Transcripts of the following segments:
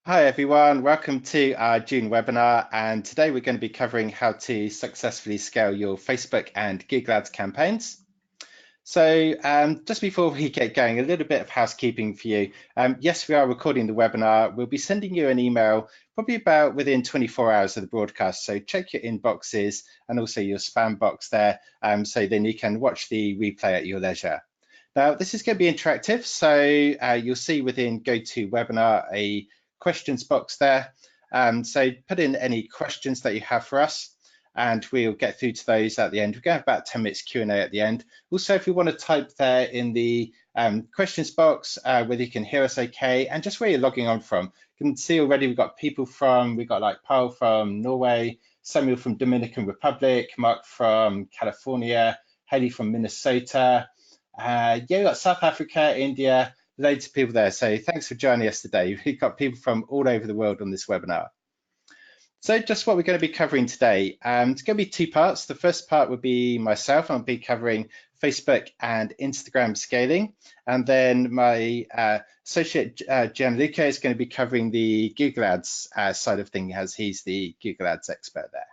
Hi everyone, welcome to our June webinar, and today we're going to be covering how to successfully scale your Facebook and Google Ads campaigns. So just before we get going, a little bit of housekeeping for you. Yes, we are recording the webinar. We'll be sending you an email probably about within 24 hours of the broadcast, so check your inboxes and also your spam box there, so then you can watch the replay at your leisure. Now, this is going to be interactive, so you'll see within GoToWebinar a questions box there. So put in any questions that you have for us, and we'll get through to those at the end. We're going to have about 10 minutes Q&A at the end. Also, if you want to type there in the questions box whether you can hear us okay and just where you're logging on from. You can see already we've got people we've got like Paul from Norway, Samuel from Dominican Republic, Mark from California, Haley from Minnesota. Yeah, we've got South Africa, India, loads of people there. So thanks for joining us today. We've got people from all over the world on this webinar. So just what we're going to be covering today. It's going to be two parts. The first part would be myself. I'll be covering Facebook and Instagram scaling. And then my associate Gianluca is going to be covering the Google Ads side of things, as he's the Google Ads expert there.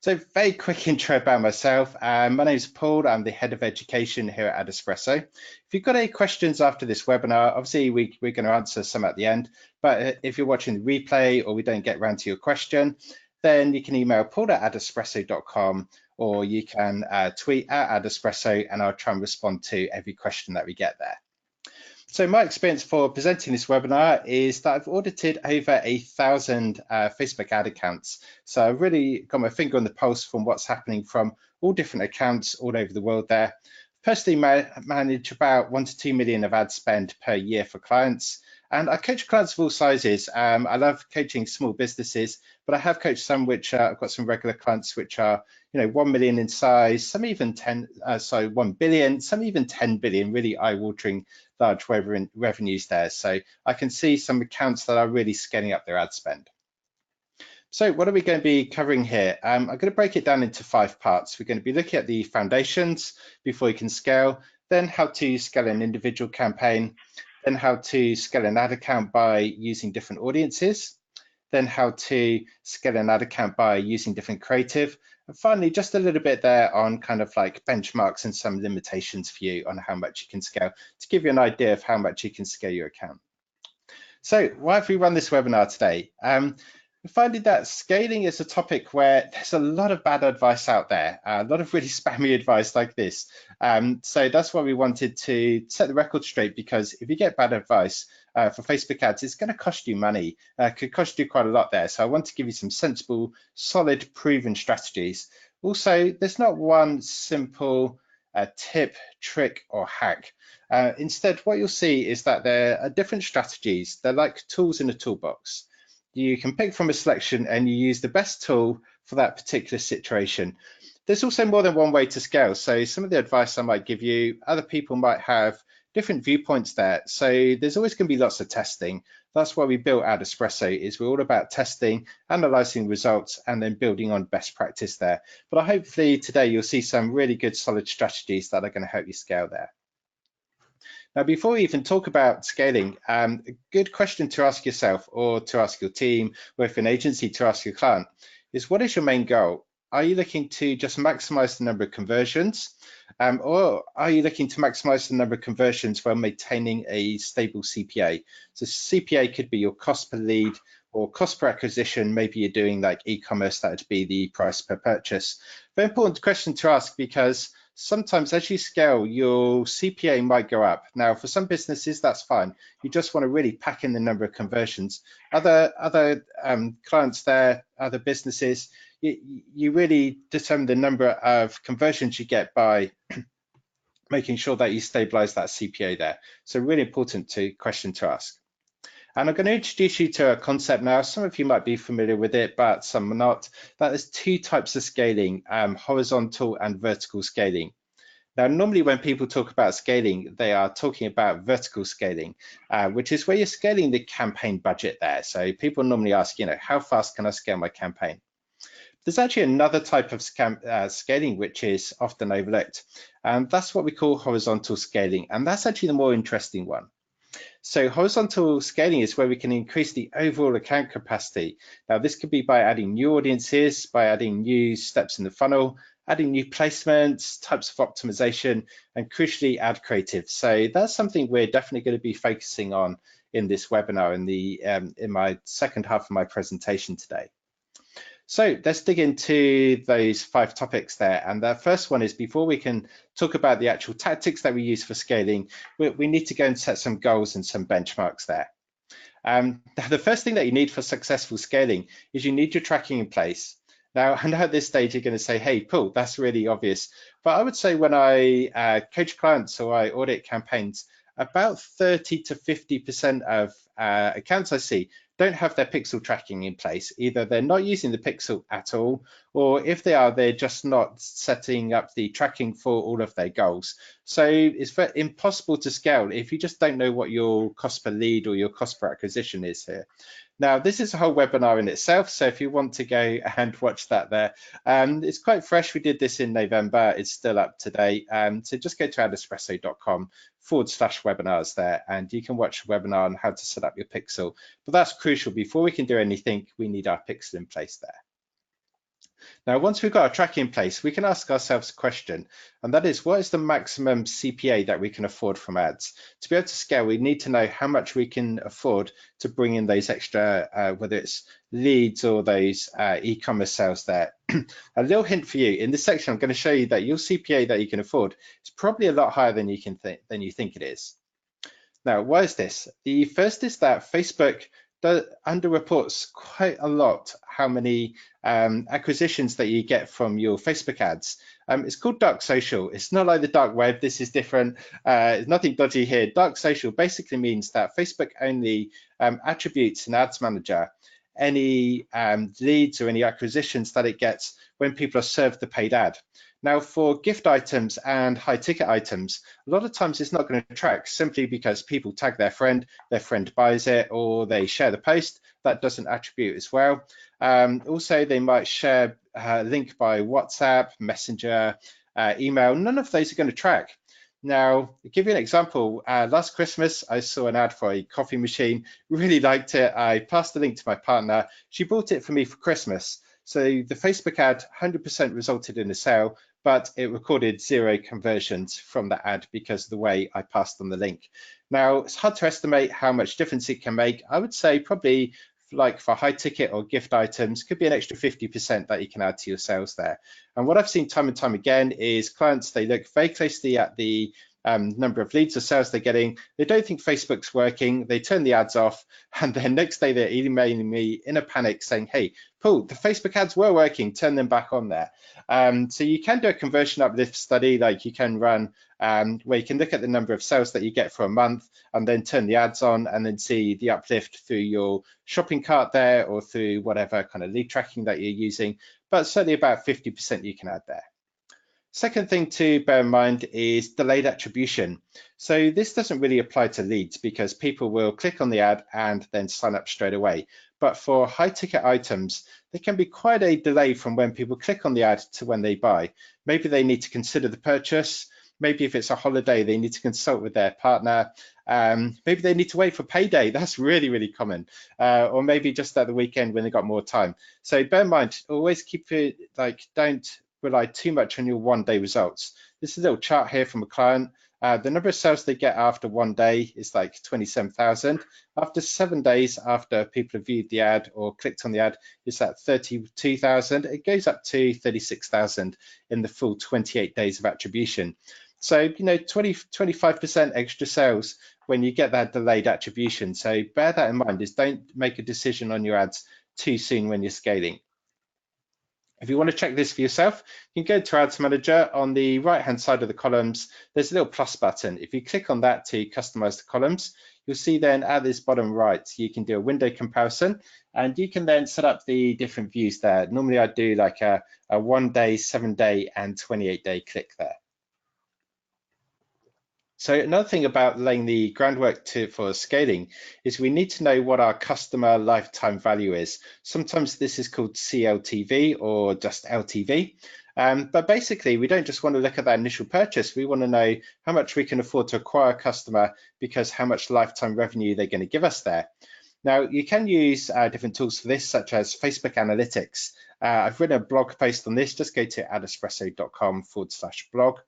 So very quick intro about myself. My name is Paul. I'm the head of education here at AdEspresso. If you've got any questions after this webinar, obviously we're going to answer some at the end. But if you're watching the replay or we don't get around to your question, then you can email paul@adespresso.com or you can tweet at AdEspresso and I'll try and respond to every question that we get there. So my experience for presenting this webinar is that I've audited over 1,000 Facebook ad accounts. So I've really got my finger on the pulse from what's happening from all different accounts all over the world there. Personally manage about 1 to 2 million of ad spend per year for clients. And I coach clients of all sizes. I love coaching small businesses, but I have coached some which I've got some regular clients which are 1 million in size, some even 1 billion, some even 10 billion, really eye-watering large revenues there. So I can see some accounts that are really scaling up their ad spend. So what are we going to be covering here? I'm going to break it down into 5 parts. We're going to be looking at the foundations before you can scale, then how to scale an individual campaign, then how to scale an ad account by using different audiences, then how to scale an ad account by using different creative, and finally, just a little bit there on kind of like benchmarks and some limitations for you on how much you can scale to give you an idea of how much you can scale your account. So why have we run this webinar today? We're finding that scaling is a topic where there's a lot of bad advice out there, a lot of really spammy advice like this. So that's why we wanted to set the record straight, because if you get bad advice for Facebook ads, it's going to cost you money, could cost you quite a lot there. So I want to give you some sensible, solid, proven strategies. Also, there's not one simple tip, trick, or hack. Instead, what you'll see is that there are different strategies. They're like tools in a toolbox. You can pick from a selection and you use the best tool for that particular situation. There's also more than one way to scale. So some of the advice I might give you, other people might have different viewpoints there. So there's always going to be lots of testing. That's why we built AdEspresso, is we're all about testing, analyzing results, and then building on best practice there. But hopefully today you'll see some really good solid strategies that are going to help you scale there. Now, before we even talk about scaling, a good question to ask yourself or to ask your team, or if an agency to ask your client, is what is your main goal? Are you looking to just maximize the number of conversions? Or are you looking to maximize the number of conversions while maintaining a stable CPA? So CPA could be your cost per lead or cost per acquisition. Maybe you're doing like e-commerce, that would be the price per purchase. Very important question to ask, because sometimes as you scale, your CPA might go up. Now, for some businesses, that's fine. You just want to really pack in the number of conversions. Other clients there, other businesses, you really determine the number of conversions you get by making sure that you stabilize that CPA there. So really important question to ask. And I'm going to introduce you to a concept now. Some of you might be familiar with it, but some are not. That there's 2 types of scaling, horizontal and vertical scaling. Now, normally when people talk about scaling, they are talking about vertical scaling, which is where you're scaling the campaign budget there. So people normally ask, how fast can I scale my campaign? There's actually another type of scaling which is often overlooked, and that's what we call horizontal scaling. And that's actually the more interesting one. So horizontal scaling is where we can increase the overall account capacity. Now, this could be by adding new audiences, by adding new steps in the funnel, adding new placements, types of optimization, and crucially, ad creative. So that's something we're definitely going to be focusing on in this webinar in my second half of my presentation today. So let's dig into those 5 topics there. And the first one is, before we can talk about the actual tactics that we use for scaling, we need to go and set some goals and some benchmarks there. The first thing that you need for successful scaling is you need your tracking in place. Now, I know at this stage you're going to say, hey, Paul, that's really obvious. But I would say when I coach clients or I audit campaigns, about 30 to 50% of accounts I see don't have their pixel tracking in place. Either they're not using the pixel at all, or if they are, they're just not setting up the tracking for all of their goals. So it's very impossible to scale if you just don't know what your cost per lead or your cost per acquisition is here. Now, this is a whole webinar in itself, so if you want to go and watch that there, it's quite fresh. We did this in November. It's still up to date. So just go to adespresso.com/webinars there, and you can watch a webinar on how to set up your pixel. But that's crucial. Before we can do anything, we need our pixel in place there. Now, once we've got our tracking in place, we can ask ourselves a question, and that is, what is the maximum CPA that we can afford from ads? To be able to scale, we need to know how much we can afford to bring in those extra, whether it's leads or those e-commerce sales there. A little hint for you, in this section, I'm going to show you that your CPA that you can afford is probably a lot higher than you think it is. Now, why is this? The first is that Facebook underreports quite a lot how many acquisitions that you get from your Facebook ads. It's called dark social. It's not like the dark web. This is different. There's nothing dodgy here. Dark social basically means that Facebook only attributes in Ads Manager any leads or any acquisitions that it gets when people are served the paid ad. Now, for gift items and high ticket items, a lot of times it's not going to track simply because people tag their friend buys it, or they share the post. That doesn't attribute as well. Also, they might share a link by WhatsApp, Messenger, email. None of those are going to track. Now, to give you an example, last Christmas, I saw an ad for a coffee machine, really liked it. I passed the link to my partner. She bought it for me for Christmas. So the Facebook ad 100% resulted in a sale, but it recorded 0 conversions from that ad because of the way I passed on the link. Now, it's hard to estimate how much difference it can make. I would say probably, like for high ticket or gift items, could be an extra 50% that you can add to your sales there. And what I've seen time and time again is clients, they look very closely at the number of leads or sales they're getting. They don't think Facebook's working. They turn the ads off, and then next day they're emailing me in a panic saying, hey, Paul, the Facebook ads were working, turn them back on there. So you can do a conversion uplift study, like you can run where you can look at the number of sales that you get for a month and then turn the ads on and then see the uplift through your shopping cart there or through whatever kind of lead tracking that you're using, but certainly about 50% you can add there. Second thing to bear in mind is delayed attribution. So this doesn't really apply to leads because people will click on the ad and then sign up straight away. But for high ticket items, there can be quite a delay from when people click on the ad to when they buy. Maybe they need to consider the purchase. Maybe if it's a holiday, they need to consult with their partner. Maybe they need to wait for payday. That's really, really common. Or maybe just at the weekend when they got more time. So bear in mind, always keep it, like, don't rely too much on your one-day results. This is a little chart here from a client. The number of sales they get after 1 day is like 27,000. After 7 days, after people have viewed the ad or clicked on the ad, it's at 32,000. It goes up to 36,000 in the full 28 days of attribution. So, you know, 25% extra sales when you get that delayed attribution. So bear that in mind, is don't make a decision on your ads too soon when you're scaling. If you want to check this for yourself, you can go to Ads Manager. On the right-hand side of the columns, there's a little plus button. If you click on that to customize the columns, you'll see then at this bottom right, you can do a window comparison, and you can then set up the different views there. Normally I do like a 1 day, 7 day, and 28-day click there. So another thing about laying the groundwork for scaling is we need to know what our customer lifetime value is. Sometimes this is called CLTV or just LTV. But basically, we don't just want to look at that initial purchase. We want to know how much we can afford to acquire a customer because how much lifetime revenue they're going to give us there. Now, you can use different tools for this, such as Facebook Analytics. I've written a blog post on this. Just go to adespresso.com/blog,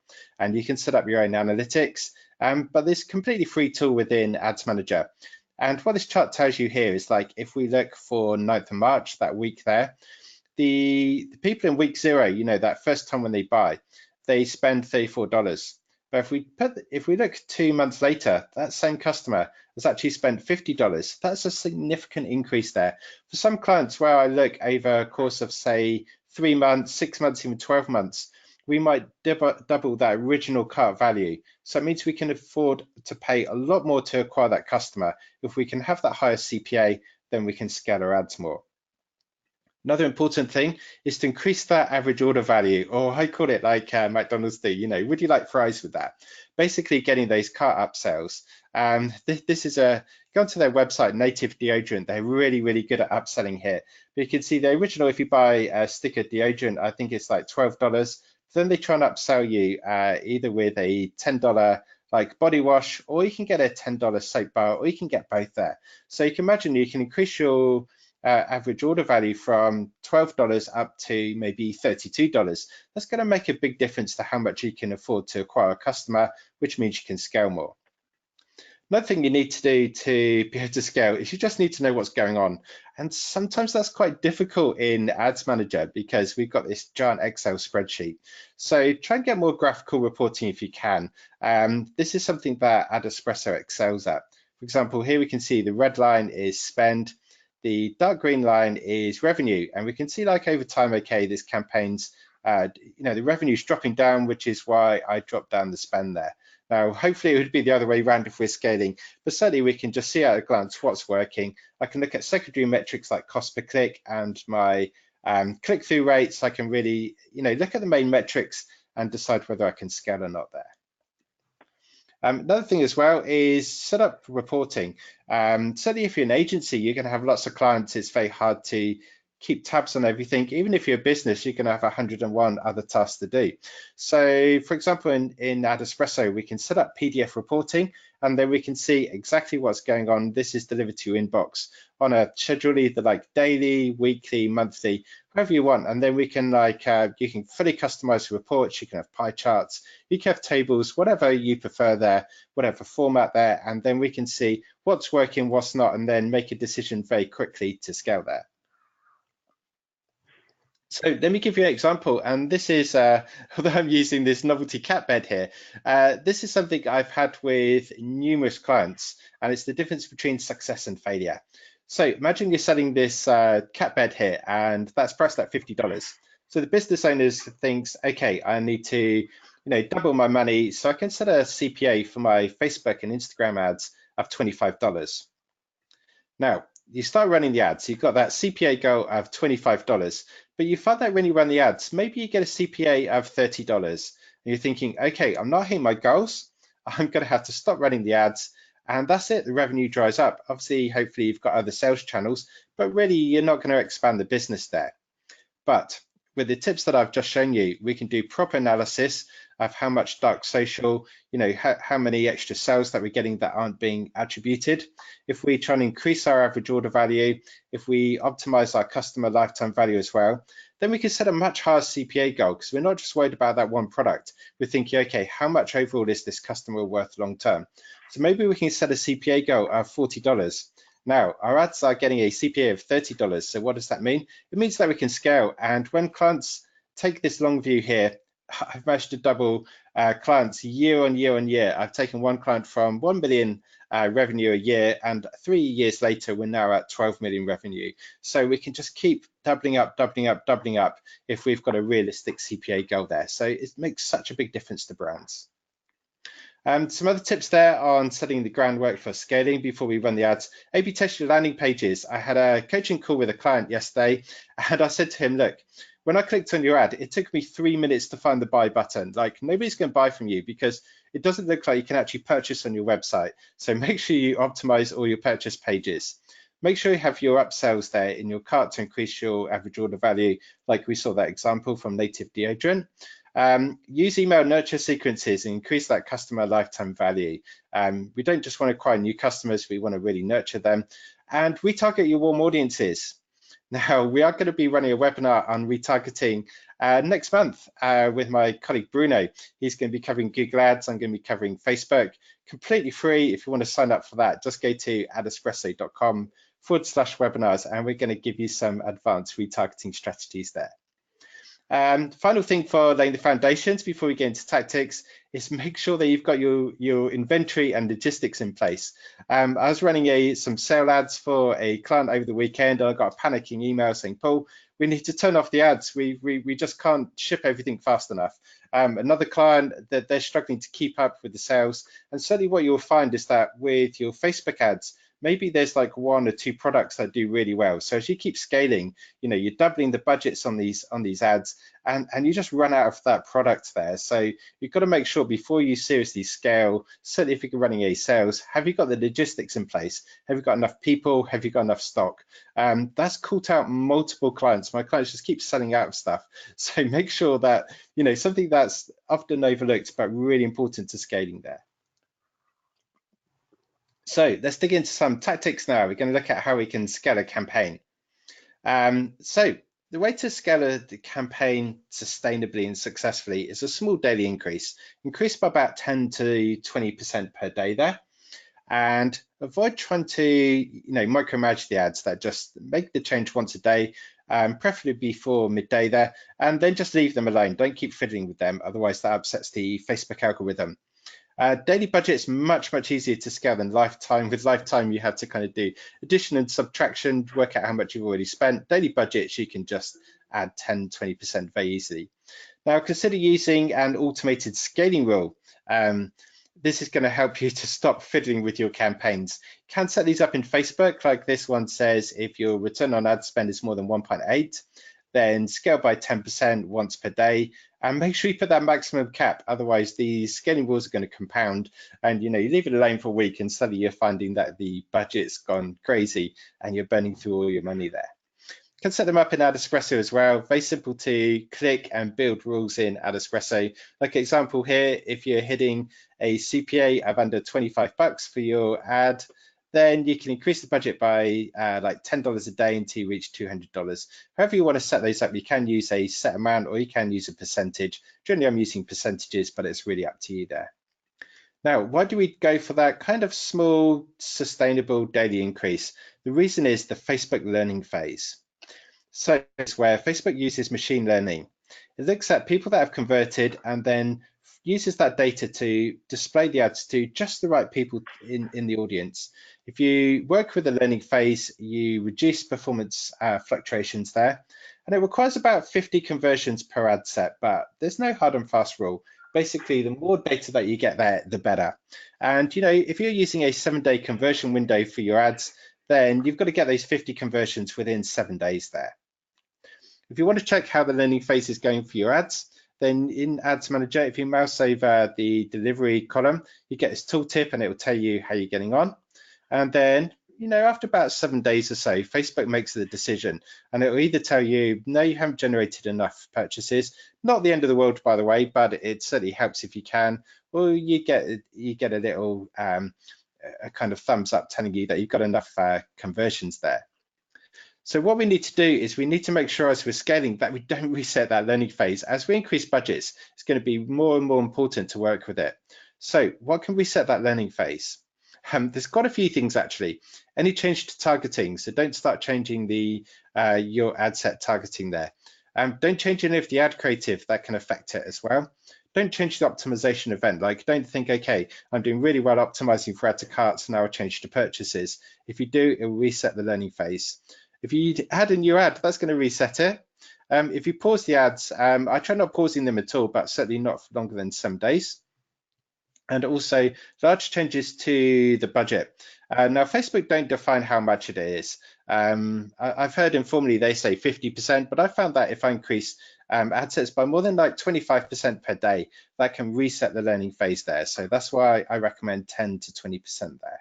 and you can set up your own analytics. But there's a completely free tool within Ads Manager. And what this chart tells you here is, like, if we look for 9th of March, that week there, the people in week 0, you know, that first time when they buy, they spend $34. But if we look 2 months later, that same customer has actually spent $50. That's a significant increase there. For some clients where I look over a course of, say, 3 months, 6 months, even 12 months, we might double that original cart value. So it means we can afford to pay a lot more to acquire that customer. If we can have that higher CPA, then we can scale our ads more. Another important thing is to increase that average order value, or I call it like McDonald's do, you know, would you like fries with that? Basically getting those cart upsells. This is go onto their website, Native Deodorant. They're really, really good at upselling here. But you can see the original, if you buy a stick of deodorant, I think it's like $12. Then they try and upsell you either with a $10 like body wash, or you can get a $10 soap bar, or you can get both there. So you can imagine you can increase your average order value from $12 up to maybe $32. That's going to make a big difference to how much you can afford to acquire a customer, which means you can scale more. Another thing you need to do to be able to scale is you just need to know what's going on. And sometimes that's quite difficult in Ads Manager because we've got this giant Excel spreadsheet. So try and get more graphical reporting if you can. This is something that AdEspresso excels at. For example, here we can see the red line is spend. The dark green line is revenue, and we can see, like, over time, okay, this campaign's, you know, the revenue's dropping down, which is why I dropped down the spend there. Now, hopefully it would be the other way around if we're scaling, but certainly we can just see at a glance what's working. I can look at secondary metrics like cost per click and my click-through rates. I can really, you know, look at the main metrics and decide whether I can scale or not there. Another thing as well is set up reporting. Certainly if you're an agency, you're going to have lots of clients. It's very hard to keep tabs on everything. Even if you're a business, you're going to have 101 other tasks to do. So for example, in AdEspresso, we can set up PDF reporting, and then we can see exactly what's going on. This is delivered to your inbox on a schedule, either like daily, weekly, monthly, however you want. And then we can, like, you can fully customize reports. You can have pie charts, you can have tables, whatever you prefer there, whatever format there. And then we can see what's working, what's not, and then make a decision very quickly to scale there. So let me give you an example, and this is, although I'm using this novelty cat bed here, this is something I've had with numerous clients, and it's the difference between success and failure. So imagine you're selling this cat bed here, and that's priced at $50. So the business owner thinks, okay, I need to, you know, double my money, so I can set a CPA for my Facebook and Instagram ads of $25. Now, you start running the ads, you've got that CPA goal of $25, but you find that when you run the ads, maybe you get a CPA of $30, and you're thinking, okay, I'm not hitting my goals, I'm going to have to stop running the ads, and that's it, the revenue dries up. Obviously, hopefully you've got other sales channels, but really you're not going to expand the business there. But with the tips that I've just shown you, we can do proper analysis of how much dark social, you know, how many extra sales that we're getting that aren't being attributed. If we try and increase our average order value, if we optimize our customer lifetime value as well, then we can set a much higher CPA goal, because we're not just worried about that one product. We're thinking, okay, how much overall is this customer worth long term? So maybe we can set a CPA goal of $40. Now, our ads are getting a CPA of $30. So what does that mean? It means that we can scale. And when clients take this long view here, I've managed to double clients year on year on year. I've taken one client from 1 million revenue a year, and 3 years later, we're now at 12 million revenue. So we can just keep doubling up, doubling up, doubling up if we've got a realistic CPA goal there. So it makes such a big difference to brands. Some other tips there on setting the groundwork for scaling before we run the ads. A/B test your landing pages. I had a coaching call with a client yesterday, and I said to him, look, when I clicked on your ad, it took me 3 minutes to find the buy button. Like, nobody's going to buy from you because it doesn't look like you can actually purchase on your website. So make sure you optimize all your purchase pages. make sure you have your upsells there in your cart to increase your average order value, like we saw that example from native deodorant. Use email nurture sequences and increase that customer lifetime value. We don't just want to acquire new customers, we want to really nurture them. And retarget your warm audiences. Now, we are going to be running a webinar on retargeting next month with my colleague Bruno. He's going to be covering Google Ads. I'm going to be covering Facebook, completely free. If you want to sign up for that, just go to adespresso.com/webinars, and we're going to give you some advanced retargeting strategies there. Final thing for laying the foundations before we get into tactics is make sure that you've got your inventory and logistics in place. I was running some sale ads for a client over the weekend, and I got a panicking email saying, Paul, we need to turn off the ads. We just can't ship everything fast enough. Another client that they're struggling to keep up with the sales. And certainly what you'll find is that with your Facebook ads, maybe there's like 1 or 2 products that do really well. So as you keep scaling, you're doubling the budgets on these ads, and you just run out of that product there. So you've got to make sure before you seriously scale, certainly if you're running a sales, have you got the logistics in place? Have you got enough people? Have you got enough stock? That's caught out multiple clients. My clients just keep selling out of stuff. So make sure that, something that's often overlooked, but really important to scaling there. So let's dig into some tactics now. We're going to look at how we can scale a campaign. So the way to scale a campaign sustainably and successfully is a small daily increase by about 10 to 20% per day there. And avoid trying to micromanage the ads. That just make the change once a day, preferably before midday there, and then just leave them alone. Don't keep fiddling with them, otherwise that upsets the Facebook algorithm. Daily budget's much easier to scale than lifetime. With lifetime, you have to kind of do addition and subtraction, work out how much you've already spent. Daily budgets, you can just add 10-20% very easily. Now, consider using an automated scaling rule. This is going to help you to stop fiddling with your campaigns. You can set these up in Facebook, like this one says, if your return on ad spend is more than 1.8, then scale by 10% once per day, and make sure you put that maximum cap. Otherwise, the scaling rules are going to compound, and you leave it alone for a week, and suddenly you're finding that the budget's gone crazy, and you're burning through all your money there. You can set them up in AdEspresso as well. Very simple to click and build rules in AdEspresso. Like example here, if you're hitting a CPA of under 25 bucks for your ad, then you can increase the budget by like $10 a day until you reach $200. However you want to set those up, you can use a set amount or you can use a percentage. Generally, I'm using percentages, but it's really up to you there. Now, why do we go for that kind of small, sustainable daily increase? The reason is the Facebook learning phase. So it's where Facebook uses machine learning. It looks at people that have converted and then uses that data to display the ads to just the right people in the audience. If you work with the learning phase, you reduce performance fluctuations there, and it requires about 50 conversions per ad set, but there's no hard and fast rule. Basically, the more data that you get there, the better. And if you're using a 7-day conversion window for your ads, then you've got to get those 50 conversions within 7 days there. If you want to check how the learning phase is going for your ads, then in Ads Manager, if you mouse over the delivery column, you get this tooltip and it will tell you how you're getting on. And then, after about 7 days or so, Facebook makes the decision, and it will either tell you, no, you haven't generated enough purchases. Not the end of the world, by the way, but it certainly helps if you can, or you get a little a kind of thumbs up telling you that you've got enough conversions there. So what we need to do is we need to make sure as we're scaling that we don't reset that learning phase. As we increase budgets, it's going to be more and more important to work with it. So what can we set that learning phase? There's quite a few things actually. Any change to targeting, so don't start changing the your ad set targeting there. Don't change any of the ad creative, that can affect it as well. Don't change the optimization event. Like, don't think, okay, I'm doing really well optimizing for add to carts, now I'll change to purchases. If you do, it will reset the learning phase. If you add a new ad, that's going to reset it. If you pause the ads, I try not pausing them at all, but certainly not for longer than 7 days. And also large changes to the budget. Now, Facebook don't define how much it is. I've heard informally they say 50%, but I found that if I increase ad sets by more than like 25% per day, that can reset the learning phase there. So that's why I recommend 10 to 20% there.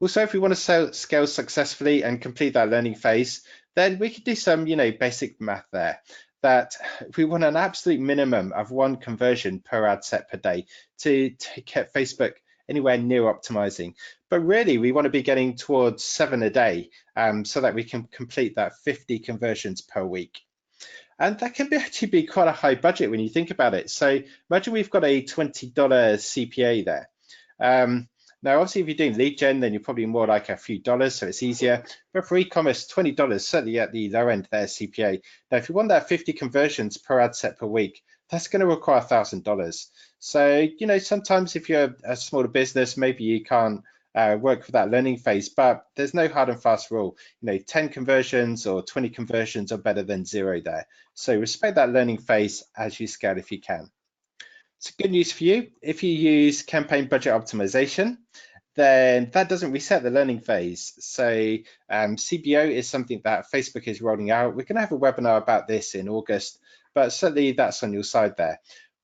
Also, if we want to scale successfully and complete that learning phase, then we could do some, basic math there. That we want an absolute minimum of 1 conversion per ad set per day to get Facebook anywhere near optimizing. But really, we want to be getting towards 7 a day so that we can complete that 50 conversions per week. And that can actually be quite a high budget when you think about it. So imagine we've got a $20 CPA there. Now, obviously, if you're doing lead gen, then you're probably more like a few dollars, so it's easier. But for e-commerce, $20, certainly at the low end there, CPA. Now, if you want that 50 conversions per ad set per week, that's going to require $1,000. So, sometimes if you're a smaller business, maybe you can't work for that learning phase, but there's no hard and fast rule. 10 conversions or 20 conversions are better than 0 there. So respect that learning phase as you scale if you can. So good news for you. If you use campaign budget optimization, then that doesn't reset the learning phase. So CBO is something that Facebook is rolling out. We're going to have a webinar about this in August, but certainly that's on your side there.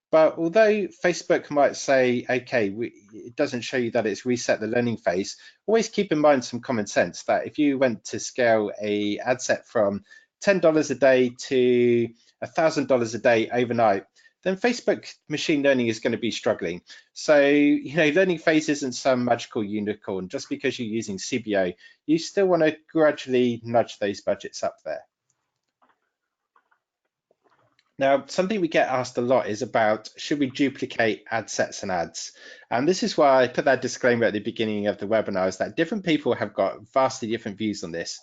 But although Facebook might say, okay, it doesn't show you that it's reset the learning phase, always keep in mind some common sense that if you went to scale a ad set from $10 a day to $1,000 a day overnight, then Facebook machine learning is going to be struggling. So, learning phase isn't some magical unicorn. Just because you're using CBO, you still want to gradually nudge those budgets up there. Now, something we get asked a lot is about, should we duplicate ad sets and ads? And this is why I put that disclaimer at the beginning of the webinar, is that different people have got vastly different views on this.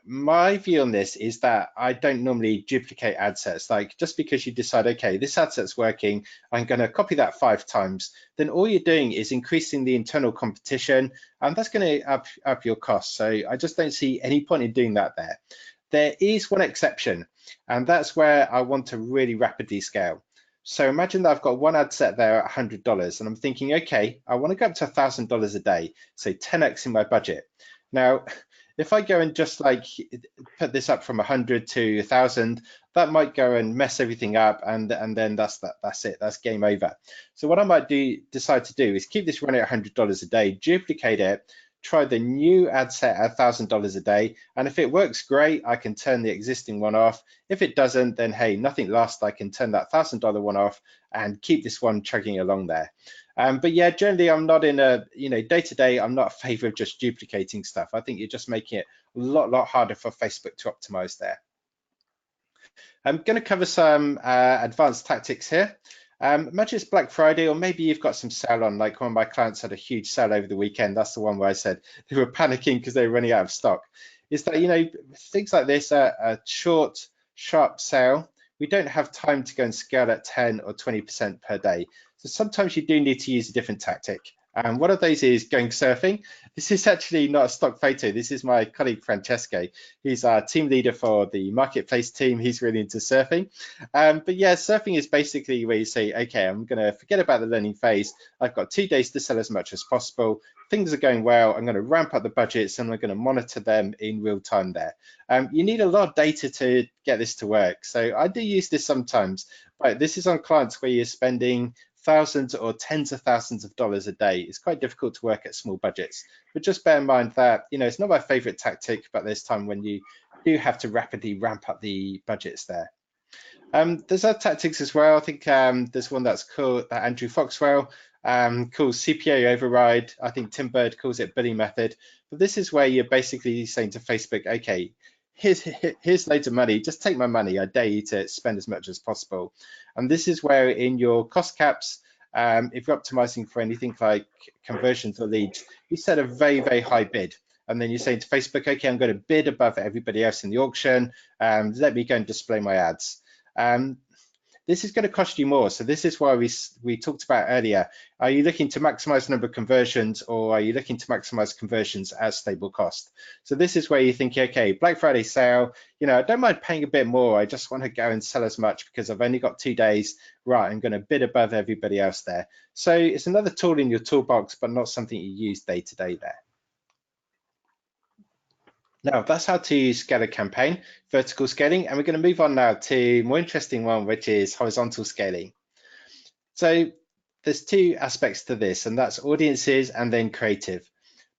My view on this is that I don't normally duplicate ad sets. Like, just because you decide, okay, this ad set's working, I'm going to copy that 5 times, then all you're doing is increasing the internal competition, and that's going to up your costs. So I just don't see any point in doing that there. There is one exception, and that's where I want to really rapidly scale. So imagine that I've got one ad set there at $100, and I'm thinking, okay, I want to go up to $1,000 a day, so 10x in my budget. Now, if I go and just like put this up from 100 to 1,000, that might go and mess everything up, and then that's it, that's game over. So what I might decide to do is keep this running at $100 a day, duplicate it, try the new ad set at $1,000 a day, and if it works, great, I can turn the existing one off. If it doesn't, then hey, nothing lost, I can turn that $1,000 one off and keep this one chugging along there. But yeah, generally I'm not in a, day to day, I'm not a favor of just duplicating stuff. I think you're just making it a lot harder for Facebook to optimize there. I'm going to cover some advanced tactics here. Imagine it's Black Friday, or maybe you've got some sale on, like one of my clients had a huge sale over the weekend. That's the one where I said they were panicking because they were running out of stock. Is that, things like this, a short, sharp sale, we don't have time to go and scale at 10 or 20% per day. So sometimes you do need to use a different tactic. And one of those is going surfing. This is actually not a stock photo. This is my colleague Francesco. He's our team leader for the marketplace team. He's really into surfing. But yeah, surfing is basically where you say, okay, I'm going to forget about the learning phase. I've got 2 days to sell as much as possible. Things are going well. I'm going to ramp up the budgets and I'm going to monitor them in real time there. You need a lot of data to get this to work. So I do use this sometimes, but this is on clients where you're spending thousands or tens of thousands of dollars a day. It's quite difficult to work at small budgets, but just bear in mind that, it's not my favorite tactic, but there's time when you do have to rapidly ramp up the budgets there. There's other tactics as well. I think there's one that's called Andrew Foxwell calls CPA override. I think Tim Bird calls it billing method, but this is where you're basically saying to Facebook, okay, here's loads of money, just take my money, I dare you to spend as much as possible. And this is where in your cost caps, if you're optimizing for anything like conversions or leads, you set a very high bid. And then you're saying to Facebook, okay, I'm going to bid above everybody else in the auction. Let me go and display my ads. This is going to cost you more. So this is why we talked about earlier. Are you looking to maximize the number of conversions, or are you looking to maximize conversions at stable cost? So this is where you think, okay, Black Friday sale, I don't mind paying a bit more. I just want to go and sell as much because I've only got 2 days. Right, I'm going to bid above everybody else there. So it's another tool in your toolbox, but not something you use day to day there. Now, that's how to scale a campaign, vertical scaling, and we're going to move on now to a more interesting one, which is horizontal scaling. So there's 2 aspects to this, and that's audiences and then creative.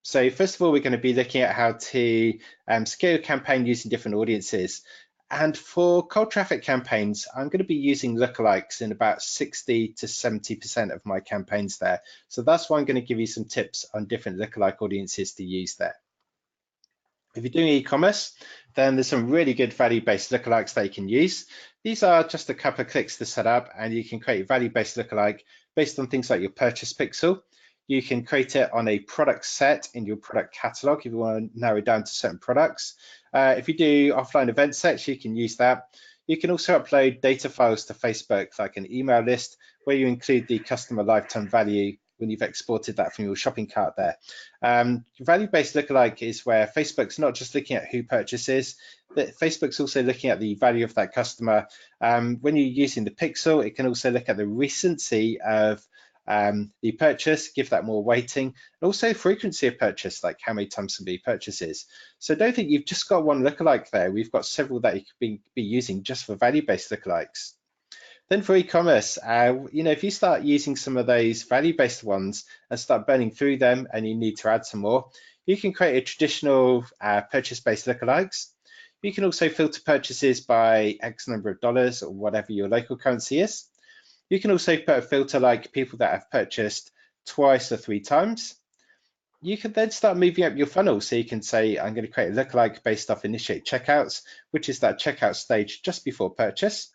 So first of all, we're going to be looking at how to scale a campaign using different audiences. And for cold traffic campaigns, I'm going to be using lookalikes in about 60 to 70% of my campaigns there. So that's why I'm going to give you some tips on different lookalike audiences to use there. If you're doing e-commerce, then there's some really good value-based lookalikes that you can use. These are just a couple of clicks to set up, and you can create a value-based lookalike based on things like your purchase pixel. You can create it on a product set in your product catalog if you want to narrow down to certain products. If you do offline event sets, you can use that. You can also upload data files to Facebook, like an email list, where you include the customer lifetime value when you've exported that from your shopping cart there. Value-based lookalike is where Facebook's not just looking at who purchases, but Facebook's also looking at the value of that customer. When you're using the pixel, it can also look at the recency of the purchase, give that more weighting, and also frequency of purchase, like how many times somebody purchases. So don't think you've just got one lookalike there. We've got several that you could be using just for value-based lookalikes. Then for e-commerce, if you start using some of those value-based ones and start burning through them and you need to add some more, you can create a traditional purchase-based lookalikes. You can also filter purchases by X number of dollars or whatever your local currency is. You can also put a filter like people that have purchased twice or 3 times. You can then start moving up your funnel. So you can say, I'm going to create a lookalike based off initiate checkouts, which is that checkout stage just before purchase.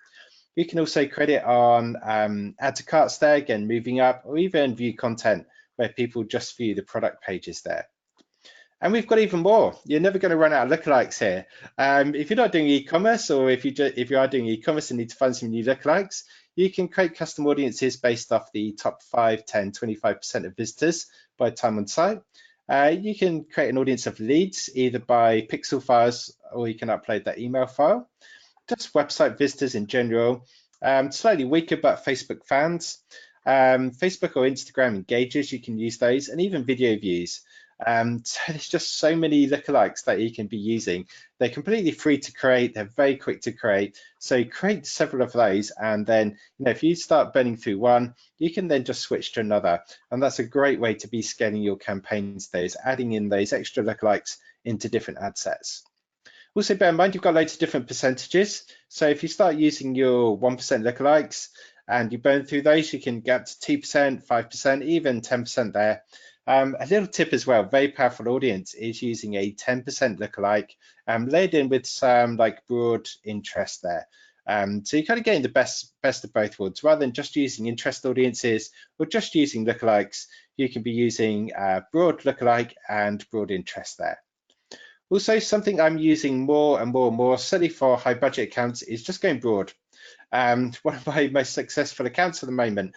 You can also create it on add to carts there, again, moving up, or even view content where people just view the product pages there. And we've got even more. You're never going to run out of lookalikes here. If you're not doing e-commerce, or if you are doing e-commerce and need to find some new lookalikes, you can create custom audiences based off the top 5, 10, 25% of visitors by time on site. You can create an audience of leads either by pixel files, or you can upload that email file. Just website visitors in general, slightly weaker, but Facebook fans, Facebook or Instagram engagers, you can use those, and even video views. So there's just so many lookalikes that you can be using. They're completely free to create. They're very quick to create. So create several of those, and then if you start burning through one, you can then just switch to another. And that's a great way to be scaling your campaigns. Those adding in those extra lookalikes into different ad sets. Also bear in mind, you've got loads of different percentages. So if you start using your 1% lookalikes and you burn through those, you can get to 2%, 5%, even 10% there. A little tip as well, very powerful audience is using a 10% lookalike layered in with some like broad interest there. So you're kind of getting the best of both worlds. Rather than just using interest audiences or just using lookalikes, you can be using broad lookalike and broad interest there. Also, something I'm using more and more, certainly for high budget accounts, is just going broad. One of my most successful accounts at the moment,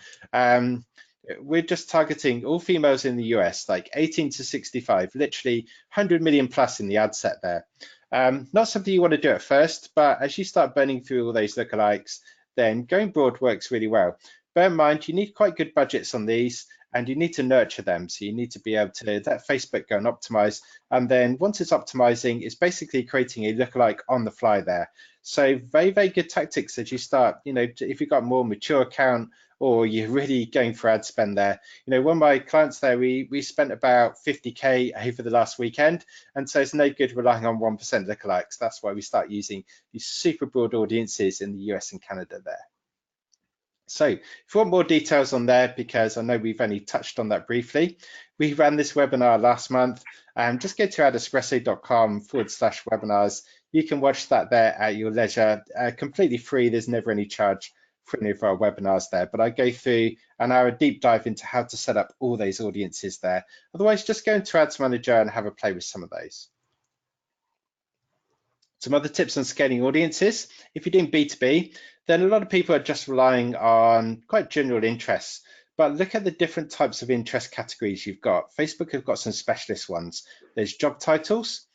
we're just targeting all females in the US, like 18 to 65, literally 100 million plus in the ad set there. Not something you want to do at first, but as you start burning through all those lookalikes, then going broad works really well. Bear in mind, you need quite good budgets on these, and you need to nurture them. So you need to be able to let Facebook go and optimize. And then once it's optimizing, it's basically creating a lookalike on the fly there. So very, very good tactics as you start, if you've got a more mature account or you're really going for ad spend there. One of my clients there, we spent about 50K over the last weekend. And so it's no good relying on 1% lookalikes. That's why we start using these super broad audiences in the US and Canada there. So if you want more details on there, because I know we've only touched on that briefly, we ran this webinar last month. Just go to adespresso.com/webinars. You can watch that there at your leisure, completely free. There's never any charge for any of our webinars there, but I go through an hour deep dive into how to set up all those audiences there. Otherwise, just go into Ads Manager and have a play with some of those. Some other tips on scaling audiences. If you're doing B2B, then a lot of people are just relying on quite general interests, but look at the different types of interest categories you've got. Facebook have got some specialist ones. There's job titles,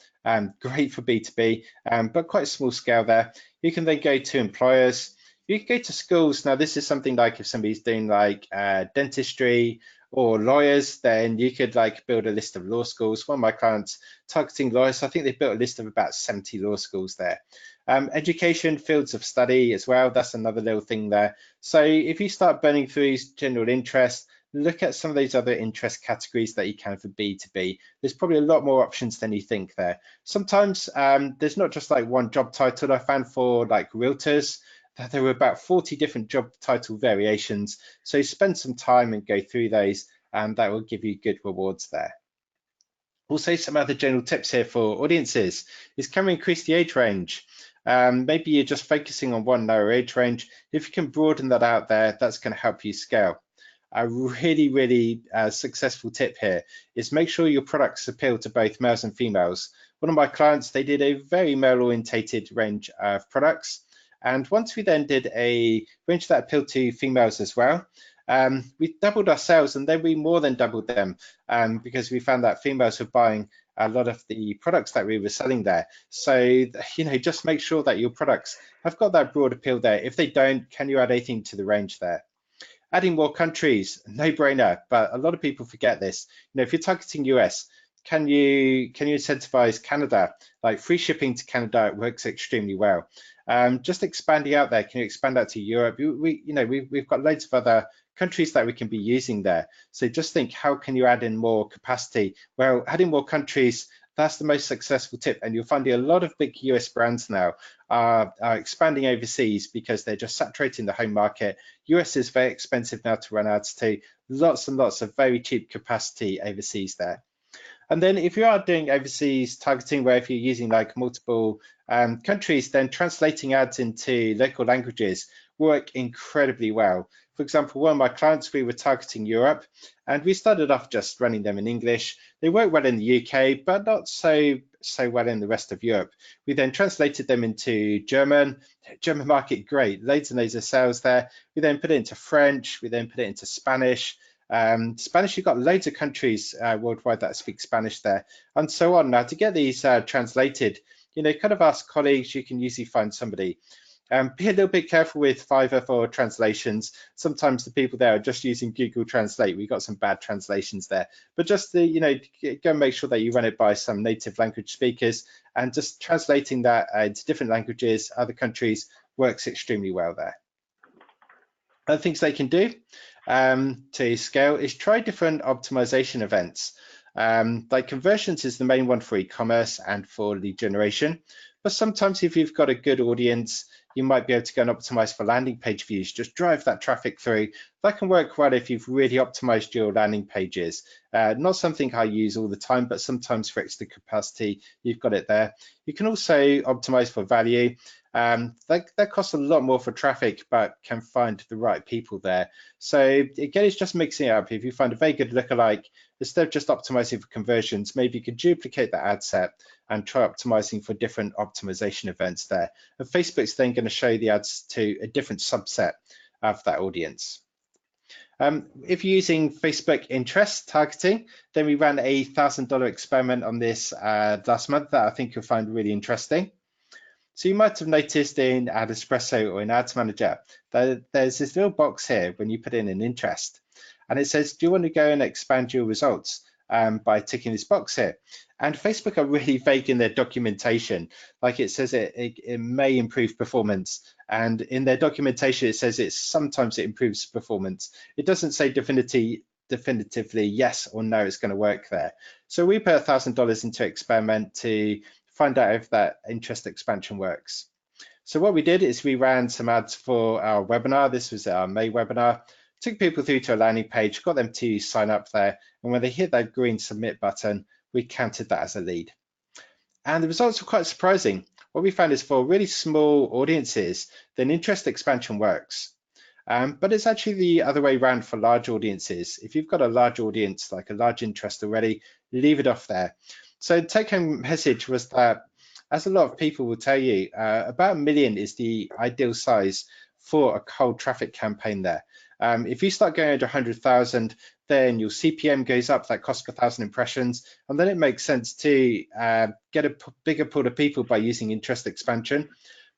great for B2B, but quite a small scale there. You can then go to employers. You can go to schools. Now, this is something like if somebody's doing like dentistry or lawyers, then you could like build a list of law schools. One of my clients targeting lawyers, I think they built a list of about 70 law schools there. Education, fields of study as well, that's another little thing there. So if you start burning through general interest, look at some of those other interest categories that you can for B2B. There's probably a lot more options than you think there. Sometimes there's not just like one job title. I found for like realtors that there were about 40 different job title variations. So spend some time and go through those, and that will give you good rewards there. Also, some other general tips here for audiences is, can we increase the age range? Maybe you're just focusing on one narrow age range. If you can broaden that out there, that's going to help you scale. A really successful tip here is make sure your products appeal to both males and females. One of my clients, they did a very male orientated range of products. And once we then did a range that appealed to females as well, we doubled our sales, and then we more than doubled them because we found that females were buying a lot of the products that we were selling there. So, just make sure that your products have got that broad appeal there. If they don't, can you add anything to the range there? Adding more countries, no brainer, but a lot of people forget this. If you're targeting US, can you incentivize Canada? Like free shipping to Canada, it works extremely well. Just expanding out there, can you expand out to Europe? We've got loads of other countries that we can be using there. So just think, how can you add in more capacity? Well, adding more countries, that's the most successful tip, and you'll find a lot of big US brands now are expanding overseas because they're just saturating the home market. US is very expensive now to run ads to. Lots and lots of very cheap capacity overseas there. And then if you are doing overseas targeting, where if you're using like multiple countries, then translating ads into local languages work incredibly well. For example, one of my clients, we were targeting Europe, and we started off just running them in English. They work well in the UK, but not so well in the rest of Europe. We then translated them into German. German market, great, loads and loads of sales there. We then put it into French. We then put it into Spanish. Spanish, you've got loads of countries worldwide that speak Spanish there, and so on. Now, to get these translated, kind of ask colleagues. You can usually find somebody. Be a little bit careful with Fiverr for translations. Sometimes the people there are just using Google Translate. We've got some bad translations there, but just go and make sure that you run it by some native language speakers, and just translating that into different languages, other countries, works extremely well there. Other things they can do to scale is try different optimization events. Like conversions is the main one for e-commerce and for lead generation. But sometimes if you've got a good audience, you might be able to go and optimize for landing page views, just drive that traffic through. That can work well if you've really optimized your landing pages. Not something I use all the time, but sometimes for extra capacity, you've got it there. You can also optimize for value. That costs a lot more for traffic, but can find the right people there. So again, it's just mixing it up. If you find a very good lookalike, instead of just optimizing for conversions, maybe you could duplicate that ad set and try optimizing for different optimization events there. And Facebook's then going to show the ads to a different subset of that audience. If you're using Facebook interest targeting, then we ran a $1,000 experiment on this last month that I think you'll find really interesting. So you might have noticed in AdEspresso or in Ads Manager that there's this little box here when you put in an interest, and it says, do you want to go and expand your results by ticking this box here? And Facebook are really vague in their documentation. Like it says it may improve performance, and in their documentation it says sometimes it improves performance. It doesn't say definitively yes or no it's going to work there. So we put $1,000 into experiment to find out if that interest expansion works. So what we did is we ran some ads for our webinar. This was our May webinar. Took people through to a landing page, got them to sign up there, and when they hit that green submit button, we counted that as a lead. And the results were quite surprising. What we found is for really small audiences, then interest expansion works. But it's actually the other way around for large audiences. If you've got a large audience, like a large interest already, leave it off there. So the take-home message was that, as a lot of people will tell you, about 1 million is the ideal size for a cold traffic campaign there. If you start going into 100,000, then your CPM goes up, that cost per 1,000 impressions, and then it makes sense to get a bigger pool of people by using interest expansion.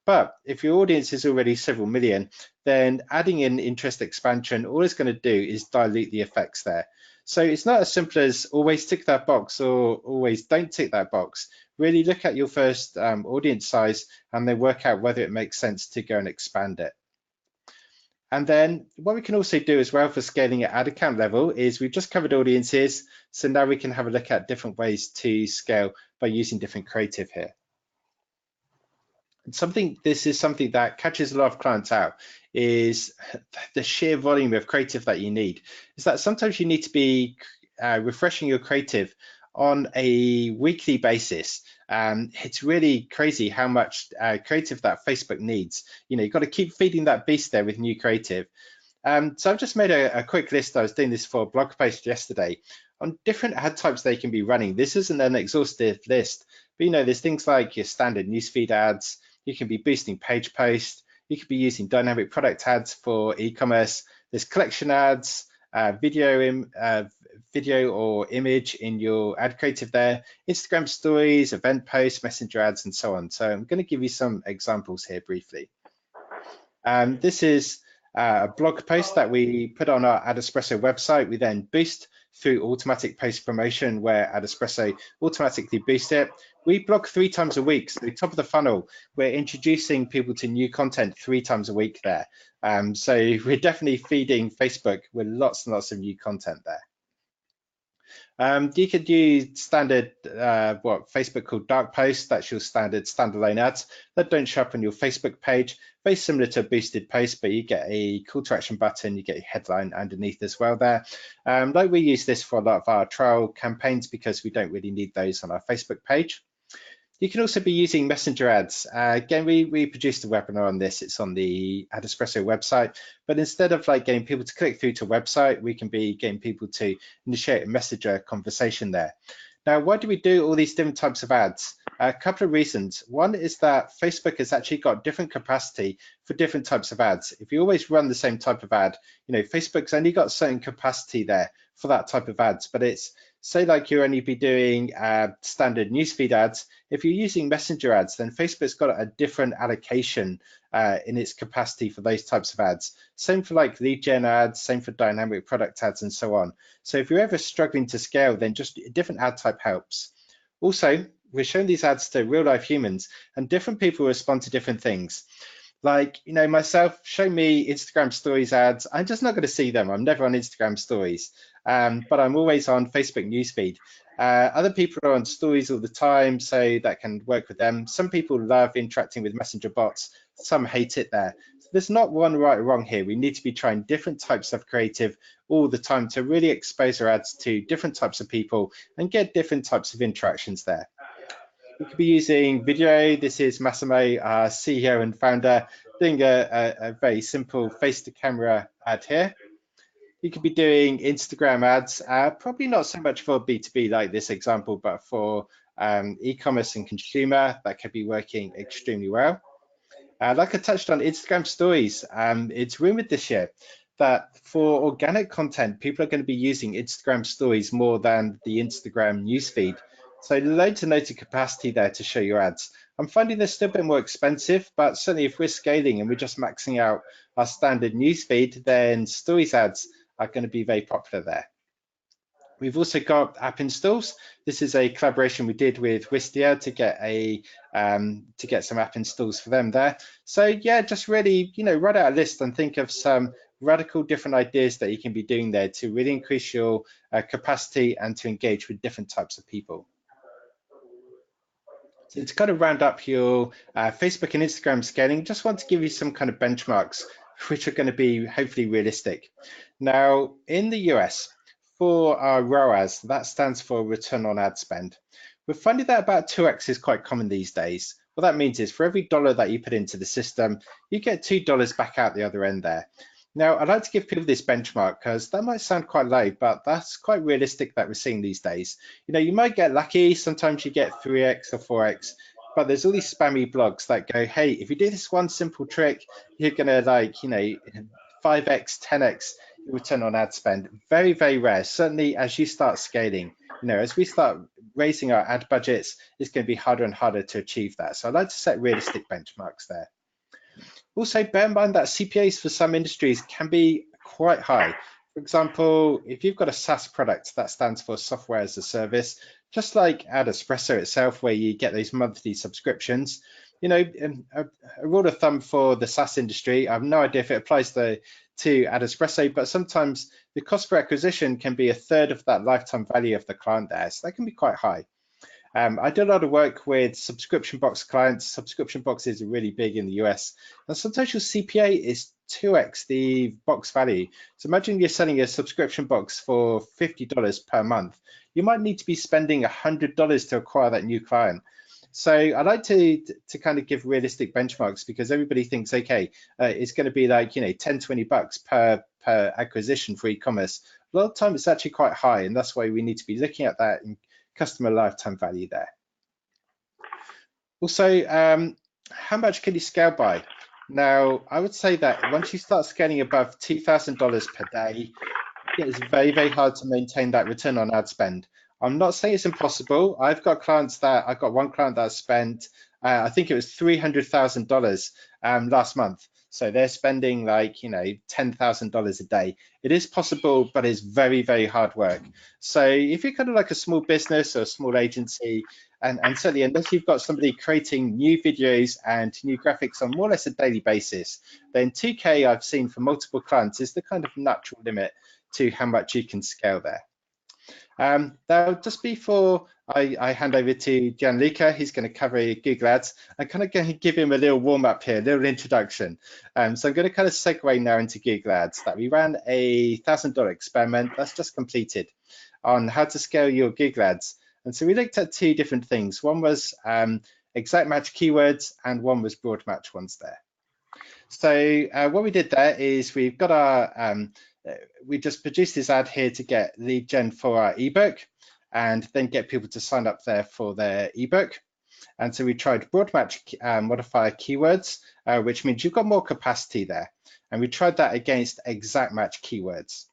But if your audience is already several million, then adding in interest expansion, all it's going to do is dilute the effects there. So it's not as simple as always tick that box or always don't tick that box. Really look at your first audience size and then work out whether it makes sense to go and expand it. And then what we can also do as well for scaling at ad account level is we've just covered audiences. So now we can have a look at different ways to scale by using different creative here. This is something that catches a lot of clients out, is the sheer volume of creative that you need. Is that sometimes you need to be refreshing your creative on a weekly basis. It's really crazy how much creative that Facebook needs. You've got to keep feeding that beast there with new creative. So I've just made a quick list. I was doing this for a blog post yesterday on different ad types they can be running. This isn't an exhaustive list, but there's things like your standard newsfeed ads. You can be boosting page posts. You could be using dynamic product ads for e-commerce. There's collection ads, video or image in your ad creative there, Instagram stories, event posts, messenger ads, and so on. So I'm going to give you some examples here briefly. This is a blog post that we put on our AdEspresso website. We then boost through automatic post promotion where AdEspresso automatically boosts it. We blog 3 times a week. So top of the funnel, we're introducing people to new content 3 times a week there. So we're definitely feeding Facebook with lots and lots of new content there. You could use standard, what Facebook called dark posts. That's your standard standalone ads that don't show up on your Facebook page. Very similar to a boosted post, but you get a call to action button, you get a headline underneath as well there. Like we use this for a lot of our trial campaigns because we don't really need those on our Facebook page. You can also be using messenger ads. Again, we produced a webinar on this. It's on the AdEspresso website. But instead of getting people to click through to a website, we can be getting people to initiate a messenger conversation there. Now, why do we do all these different types of ads? A couple of reasons. One is that Facebook has actually got different capacity for different types of ads. If you always run the same type of ad, Facebook's only got certain capacity there for that type of ads. But it's, say like you only be doing standard newsfeed ads. If you're using messenger ads, then Facebook's got a different allocation in its capacity for those types of ads. Same for lead gen ads, same for dynamic product ads and so on. So if you're ever struggling to scale, then just a different ad type helps. Also, we're showing these ads to real life humans and different people respond to different things. Myself, show me Instagram stories ads. I'm just not going to see them. I'm never on Instagram stories, but I'm always on Facebook newsfeed. Other people are on stories all the time, so that can work with them. Some people love interacting with messenger bots. Some hate it there. So there's not one right or wrong here. We need to be trying different types of creative all the time to really expose our ads to different types of people and get different types of interactions there. We could be using video. This is Massimo, our CEO and founder, doing a very simple face-to-camera ad here. You could be doing Instagram ads, probably not so much for B2B like this example, but for e-commerce and consumer, that could be working extremely well. Like I touched on Instagram stories, it's rumored this year that for organic content, people are going to be using Instagram stories more than the Instagram newsfeed. So loads and loads of capacity there to show your ads. I'm finding they're still a bit more expensive, but certainly if we're scaling and we're just maxing out our standard newsfeed, then stories ads are going to be very popular there. We've also got app installs. This is a collaboration we did with Wistia to get some app installs for them there. So yeah, just really write out a list and think of some radical different ideas that you can be doing there to really increase your capacity and to engage with different types of people. So to kind of round up your Facebook and Instagram scaling, just want to give you some kind of benchmarks which are going to be hopefully realistic. Now in the US, for our ROAS, that stands for return on ad spend. We're finding that about 2x is quite common these days. What that means is for every dollar that you put into the system, you get $2 back out the other end there. Now, I'd like to give people this benchmark because that might sound quite low, but that's quite realistic that we're seeing these days. You might get lucky. Sometimes you get 3x or 4x, but there's all these spammy blogs that go, hey, if you do this one simple trick, you're going to 5x, 10x return on ad spend. Very, very rare. Certainly as you start scaling, as we start raising our ad budgets, it's going to be harder and harder to achieve that. So I'd like to set realistic benchmarks there. Also, bear in mind that CPAs for some industries can be quite high. For example, if you've got a SaaS product, that stands for software as a service, just like AdEspresso itself, where you get those monthly subscriptions. A rule of thumb for the SaaS industry, I have no idea if it applies to to AdEspresso, but sometimes the cost per acquisition can be a third of that lifetime value of the client there. So that can be quite high. I do a lot of work with subscription box clients. Subscription boxes are really big in the US. And sometimes your CPA is 2x the box value. So imagine you're selling a subscription box for $50 per month. You might need to be spending $100 to acquire that new client. So I like to kind of give realistic benchmarks, because everybody thinks, okay, it's going to be like, 10, 20 bucks per acquisition for e-commerce. A lot of time it's actually quite high, and that's why we need to be looking at that and customer lifetime value there. Also, how much can you scale by? Now, I would say that once you start scaling above $2,000 per day, it's very, very hard to maintain that return on ad spend. I'm not saying it's impossible. I've got one client that spent, I think it was $300,000 last month. So they're spending like, $10,000 a day. It is possible, but it's very, very hard work. So if you're kind of like a small business or a small agency, and certainly unless you've got somebody creating new videos and new graphics on more or less a daily basis, then 2K I've seen for multiple clients is the kind of natural limit to how much you can scale there. Now, just before I hand over to Gianluca, he's going to cover Google Ads. I'm kind of going to give him a little warm up here, a little introduction. So I'm going to kind of segue now into Google Ads. That we ran a $1,000 experiment that's just completed on how to scale your Google Ads. And so we looked at two different things. One was exact match keywords, and one was broad match ones there. So what we did there is we've got our we just produced this ad here to get lead gen for our ebook, and then get people to sign up there for their ebook. And so we tried broad match modifier keywords, which means you've got more capacity there. And we tried that against exact match keywords.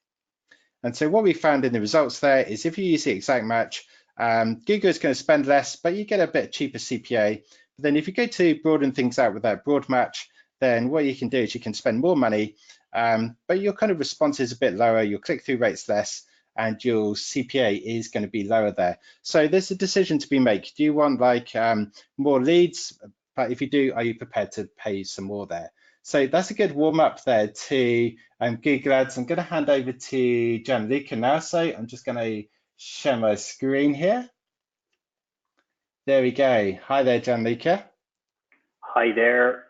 And so what we found in the results there is if you use the exact match, Google is going to spend less, but you get a bit cheaper CPA. But then if you go to broaden things out with that broad match, then what you can do is you can spend more money, but your kind of response is a bit lower, your click-through rate's less, and your CPA is going to be lower there. So there's a decision to be made. Do you want like more leads? But if you do, are you prepared to pay some more there? So that's a good warm-up there to Google Ads. I'm going to hand over to Gianluca now. So I'm just going to share my screen here. There we go. Hi there, Gianluca. Hi there.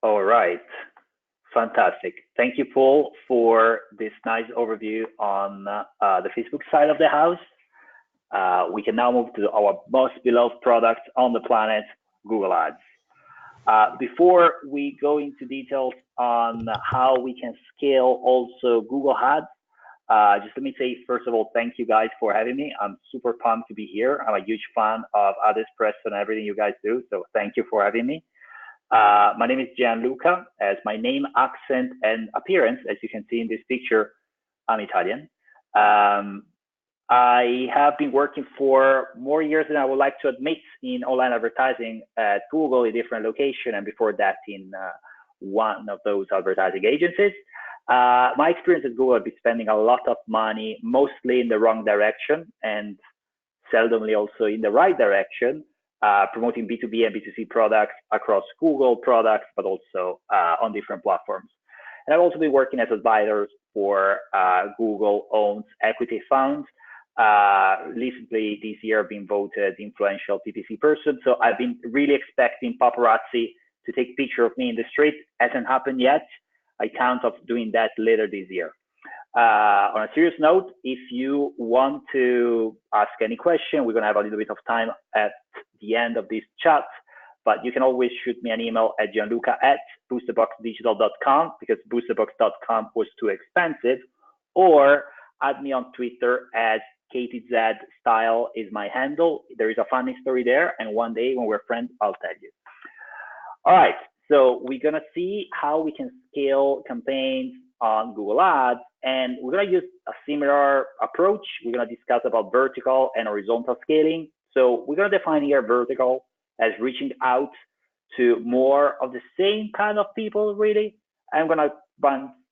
All right. Fantastic. Thank you, Paul, for this nice overview on the Facebook side of the house. We can now move to our most beloved product on the planet, Google Ads. Before we go into details on how we can scale also Google Ads, just let me say, first of all, thank you guys for having me. I'm super pumped to be here. I'm a huge fan of AdEspresso and everything you guys do, so thank you for having me. My name is Gianluca. As my name, accent, and appearance, as you can see in this picture, I'm Italian. I have been working for more years than I would like to admit in online advertising at Google, in different locations, and before that in one of those advertising agencies. My experience at Google, I've been spending a lot of money, mostly in the wrong direction and seldomly also in the right direction, promoting B2B and B2C products across Google products, but also on different platforms. And I've also been working as advisors for Google owns equity funds. Recently this year I've been voted influential PPC person. So I've been really expecting paparazzi to take a picture of me in the street. Hasn't happened yet. I count of doing that later this year. On a serious note, if you want to ask any question, we're going to have a little bit of time at the end of this chat, but you can always shoot me an email at gianluca@boosterboxdigital.com, because boosterbox.com was too expensive, or add me on Twitter as KTZstyle is my handle. There is a funny story there, and one day when we're friends, I'll tell you. All right, so we're going to see how we can scale campaigns on Google Ads, and we're going to use a similar approach. We're going to discuss about vertical and horizontal scaling. So we're going to define here vertical as reaching out to more of the same kind of people, really. And we're going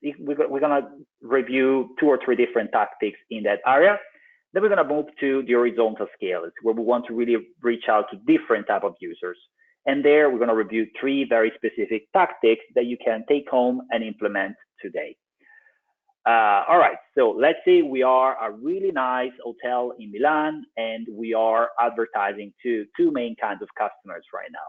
to review 2 or 3 different tactics in that area. Then we're going to move to the horizontal scale, where we want to really reach out to different type of users. And there we're going to review 3 very specific tactics that you can take home and implement today. All right, so let's say we are a really nice hotel in Milan and we are advertising to 2 main kinds of customers right now.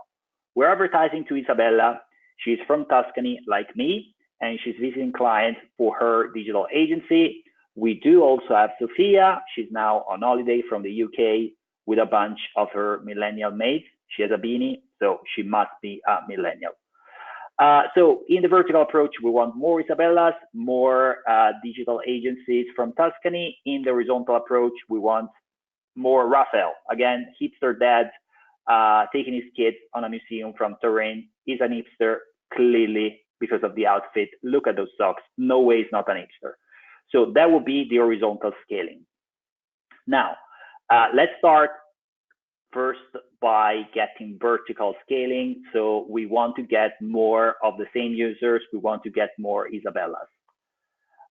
We're advertising to Isabella. She's from Tuscany like me, and she's visiting clients for her digital agency. We do also have Sophia. She's now on holiday from the UK with a bunch of her millennial mates. She has a beanie, so she must be a millennial. So in the vertical approach, we want more Isabellas, more digital agencies from Tuscany. In the horizontal approach, we want more Raphael. Again, hipster dad taking his kids on a museum from Turin. He's an hipster, clearly, because of the outfit. Look at those socks. No way he's not an hipster. So that would be the horizontal scaling. Now, let's start first by getting vertical scaling. So we want to get more of the same users. We want to get more Isabellas.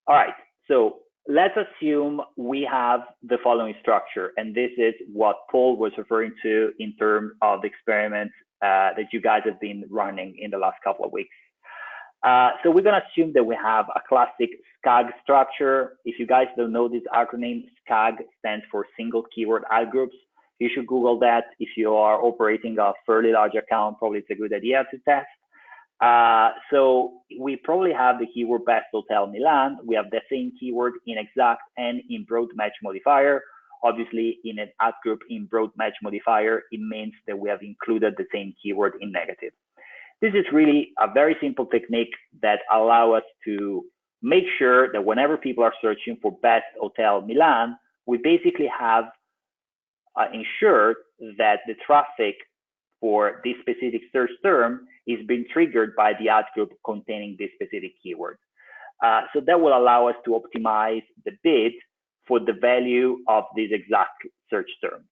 All right, so let's assume we have the following structure. And this is what Paul was referring to in terms of the experiments that you guys have been running in the last couple of weeks. So we're going to assume that we have a classic SCAG structure. If you guys don't know this acronym, SCAG stands for single keyword ad groups. You should Google that. If you are operating a fairly large account, probably it's a good idea to test. So we probably have the keyword best hotel Milan. We have the same keyword in exact and in broad match modifier. Obviously, in an ad group in broad match modifier, it means that we have included the same keyword in negative. This is really a very simple technique that allows us to make sure that whenever people are searching for best hotel Milan, we basically have ensured that the traffic for this specific search term is being triggered by the ad group containing this specific keyword. So that will allow us to optimize the bid for the value of this exact search term.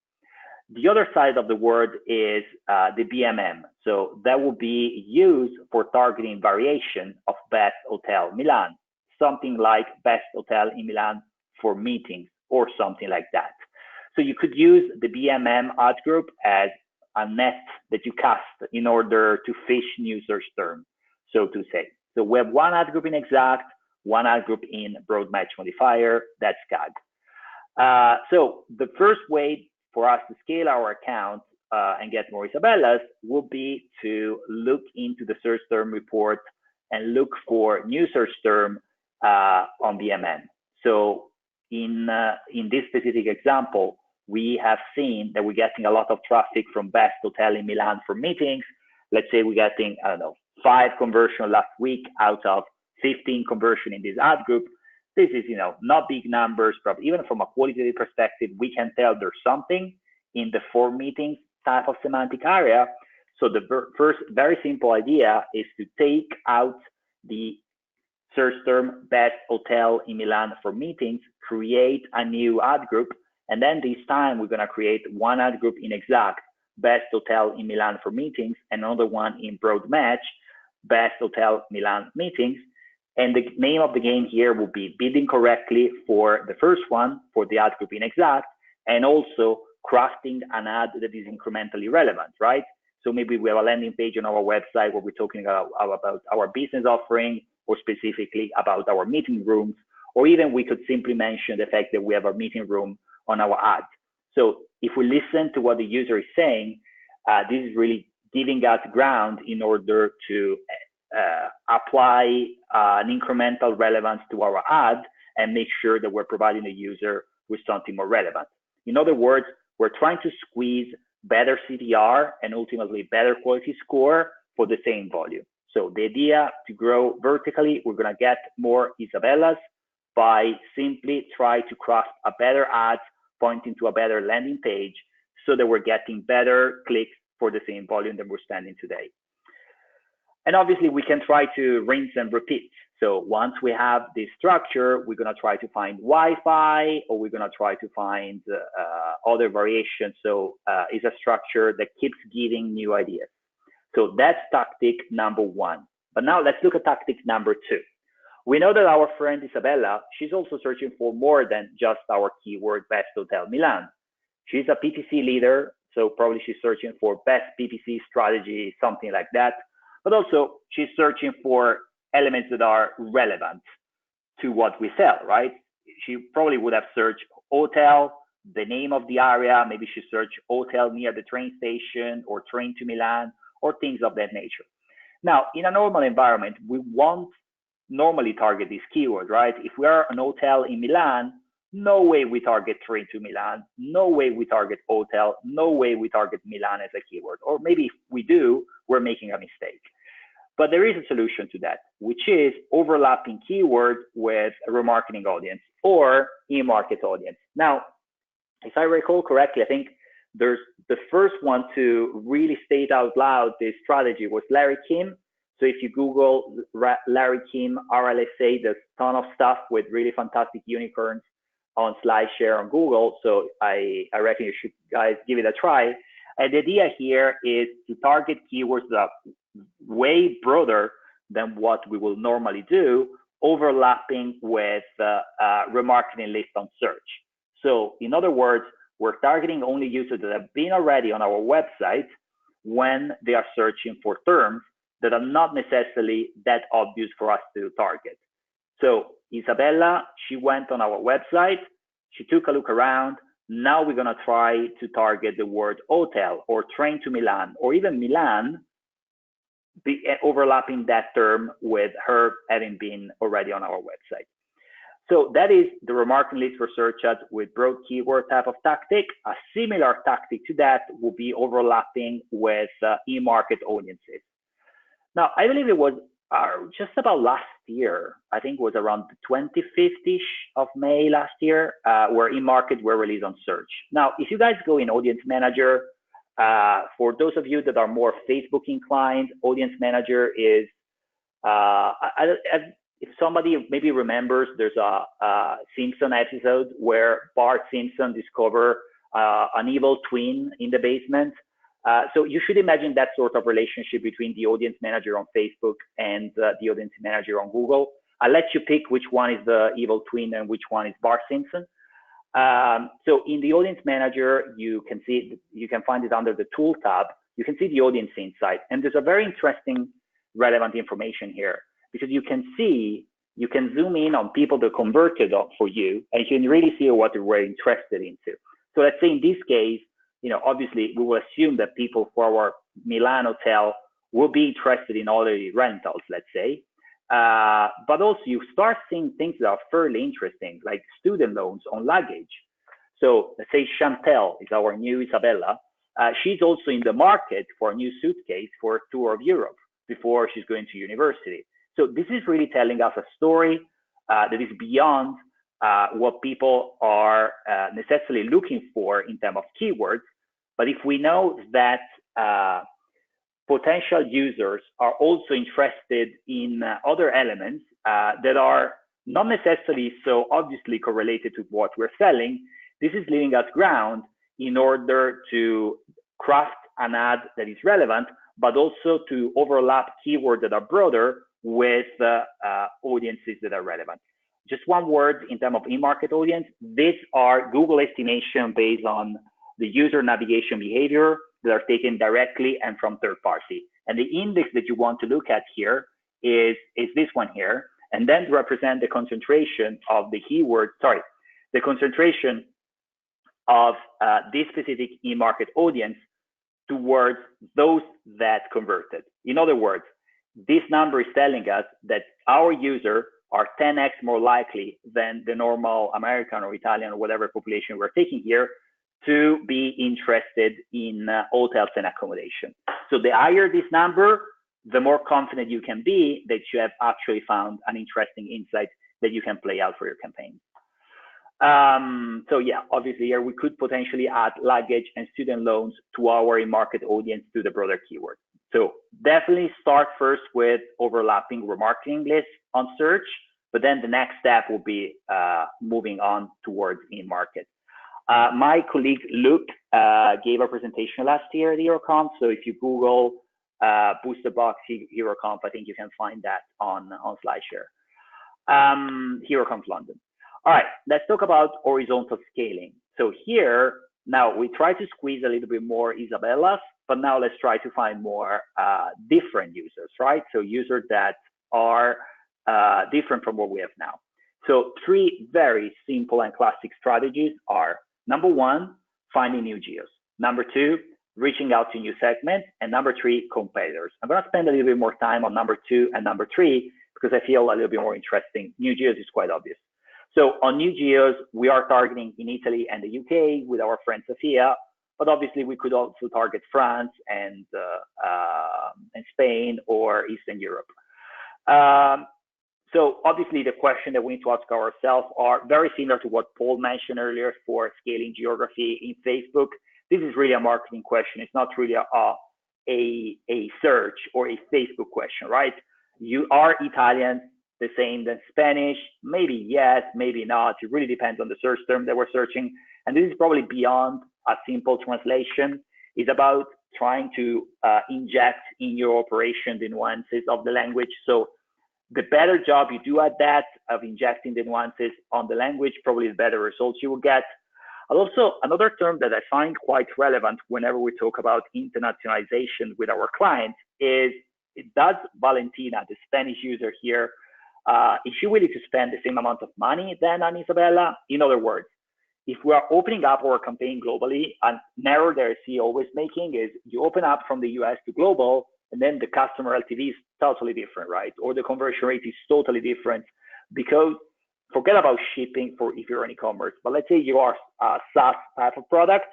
The other side of the word is the BMM. So that will be used for targeting variation of best hotel Milan, something like best hotel in Milan for meetings or something like that. So you could use the BMM ad group as a net that you cast in order to fish new search terms, so to say. So we have one ad group in exact, one ad group in broad match modifier, that's SCAG. So the first way for us to scale our account and get more Isabellas would be to look into the search term report and look for new search term on BMM. So in this specific example, we have seen that we're getting a lot of traffic from best hotel in Milan for meetings. Let's say we're getting, I don't know, 5 conversion last week out of 15 conversion in this ad group. This is, not big numbers, but even from a qualitative perspective, we can tell there's something in the for meetings type of semantic area. So the first very simple idea is to take out the search term best hotel in Milan for meetings, create a new ad group, and then this time we're going to create one ad group in exact, best hotel in Milan for meetings, and another one in broad match, best hotel Milan meetings. And the name of the game here will be bidding correctly for the first one, for the ad group in exact, and also crafting an ad that is incrementally relevant, right? So maybe we have a landing page on our website where we're talking about our business offering, or specifically about our meeting rooms, or even we could simply mention the fact that we have a meeting room on our ad. So if we listen to what the user is saying, this is really giving us ground in order to apply an incremental relevance to our ad and make sure that we're providing the user with something more relevant. In other words, we're trying to squeeze better CTR and ultimately better quality score for the same volume. So the idea to grow vertically, we're going to get more Isabellas by simply try to craft a better ad pointing to a better landing page so that we're getting better clicks for the same volume that we're spending today. And obviously we can try to rinse and repeat. So once we have this structure, we're going to try to find Wi-Fi, or we're going to try to find other variations. So it's a structure that keeps giving new ideas. So that's tactic number 1. But now let's look at tactic number 2. We know that our friend Isabella, she's also searching for more than just our keyword best hotel Milan. She's a PPC leader, So probably she's searching for best PPC strategy, something like that. But also she's searching for elements that are relevant to what we sell, right? She probably would have searched hotel, the name of the area. Maybe she searched hotel near the train station or train to Milan or things of that nature. Now, in a normal environment, we won't normally target this keyword, right? If we are an hotel in Milan, no way we target train to Milan, no way we target hotel, no way we target Milan as a keyword. Or maybe if we do, we're making a mistake. But there is a solution to that, which is overlapping keyword with a remarketing audience or in-market audience. Now, if I recall correctly, I think there's the first one to really state out loud this strategy was Larry Kim. So if you Google Larry Kim RLSA, there's a ton of stuff with really fantastic unicorns on SlideShare on Google. So I reckon you should guys give it a try. And the idea here is to target keywords that are way broader than what we will normally do, overlapping with remarketing list on search. So in other words, we're targeting only users that have been already on our website when they are searching for terms that are not necessarily that obvious for us to target. So Isabella, she went on our website, she took a look around. Now we're gonna try to target the word hotel or train to Milan or even Milan, overlapping that term with her having been already on our website. So that is the remarketing list for search ads with broad keyword type of tactic. A similar tactic to that will be overlapping with in-market audiences. Now, I believe it was just about last year, I think it was around the 25th-ish of May last year, where in-market were released on search. Now, if you guys go in Audience Manager, for those of you that are more Facebook inclined, Audience Manager is, if somebody maybe remembers, there's a Simpson episode where Bart Simpson discovered an evil twin in the basement. So you should imagine that sort of relationship between the Audience Manager on Facebook and the Audience Manager on Google. I'll let you pick which one is the evil twin and which one is Bart Simpson. So in the Audience Manager, you can see, you can find it under the Tool tab. You can see the audience insight, and there's a very interesting, relevant information here because you can see, you can zoom in on people that converted for you, and you can really see what they were interested into. So let's say in this case, you know, obviously we will assume that people for our Milan hotel will be interested in all the rentals, let's say. But also you start seeing things that are fairly interesting, like student loans on luggage. So let's say Chantel is our new Isabella. She's also in the market for a new suitcase for a tour of Europe before she's going to university. So this is really telling us a story that is beyond what people are necessarily looking for in terms of keywords. But if we know that potential users are also interested in other elements that are not necessarily so obviously correlated to what we're selling, this is leaving us ground in order to craft an ad that is relevant, but also to overlap keywords that are broader with audiences that are relevant. Just one word in terms of in-market audience. These are Google estimation based on the user navigation behavior that are taken directly and from third party. And the index that you want to look at here is this one here, and then represent the concentration of the keyword, the concentration of this specific in-market audience towards those that converted. In other words, this number is telling us that our user are 10x more likely than the normal American or Italian or whatever population we're taking here to be interested in hotels and accommodation. So the higher this number, the more confident you can be that you have actually found an interesting insight that you can play out for your campaign. So yeah, obviously here we could potentially add luggage and student loans to our in-market audience to the broader keyword. So definitely start first with overlapping remarketing lists on search, but then the next step will be moving on towards in-market. My colleague Luke gave a presentation last year at HeroConf. So if you Google Booster Box HeroConf, I think you can find that on SlideShare. HeroConf London. All right, let's talk about horizontal scaling. So here Now we try to squeeze a little bit more Isabellas, but now let's try to find more different users, right? So users that are different from what we have now. So 3 very simple and classic strategies are: number 1, finding new geos; number 2, reaching out to new segments; and number 3, competitors. I'm going to spend a little bit more time on number 2 and number 3 because I feel a little bit more interesting. New geos is quite obvious. So on new geos, we are targeting in Italy and the UK with our friend Sophia, but obviously we could also target France and Spain or Eastern Europe. So obviously the question that we need to ask ourselves are very similar to what Paul mentioned earlier for scaling geography in Facebook. This is really a marketing question. It's not really a search or a Facebook question, right? You are Italian, the same than Spanish? Maybe yes, maybe not. It really depends on the search term that we're searching. And this is probably beyond a simple translation. It's about trying to inject in your operation the nuances of the language. So the better job you do at that, of injecting the nuances on the language, probably the better results you will get. Also, another term that I find quite relevant whenever we talk about internationalization with our clients is, does Valentina, the Spanish user here, is she willing to spend the same amount of money than an Isabella? In other words, if we are opening up our campaign globally, an error that I see always making is you open up from the US to global, and then the customer LTV is totally different, right? Or the conversion rate is totally different, because forget about shipping for if you're an e-commerce, but let's say you are a SaaS type of product,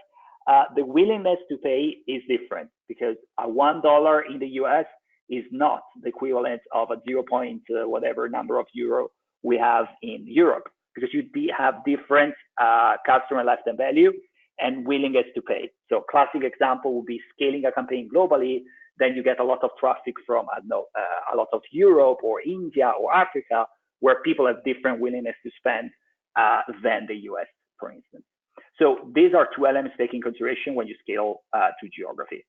the willingness to pay is different, because a $1 in the US is not the equivalent of a 0. Whatever number of euro we have in Europe, because you have different customer lifetime value and willingness to pay. So classic example would be scaling a campaign globally, then you get a lot of traffic from a lot of Europe or India or Africa, where people have different willingness to spend than the US, for instance. So these are 2 elements to take in consideration when you scale to geography.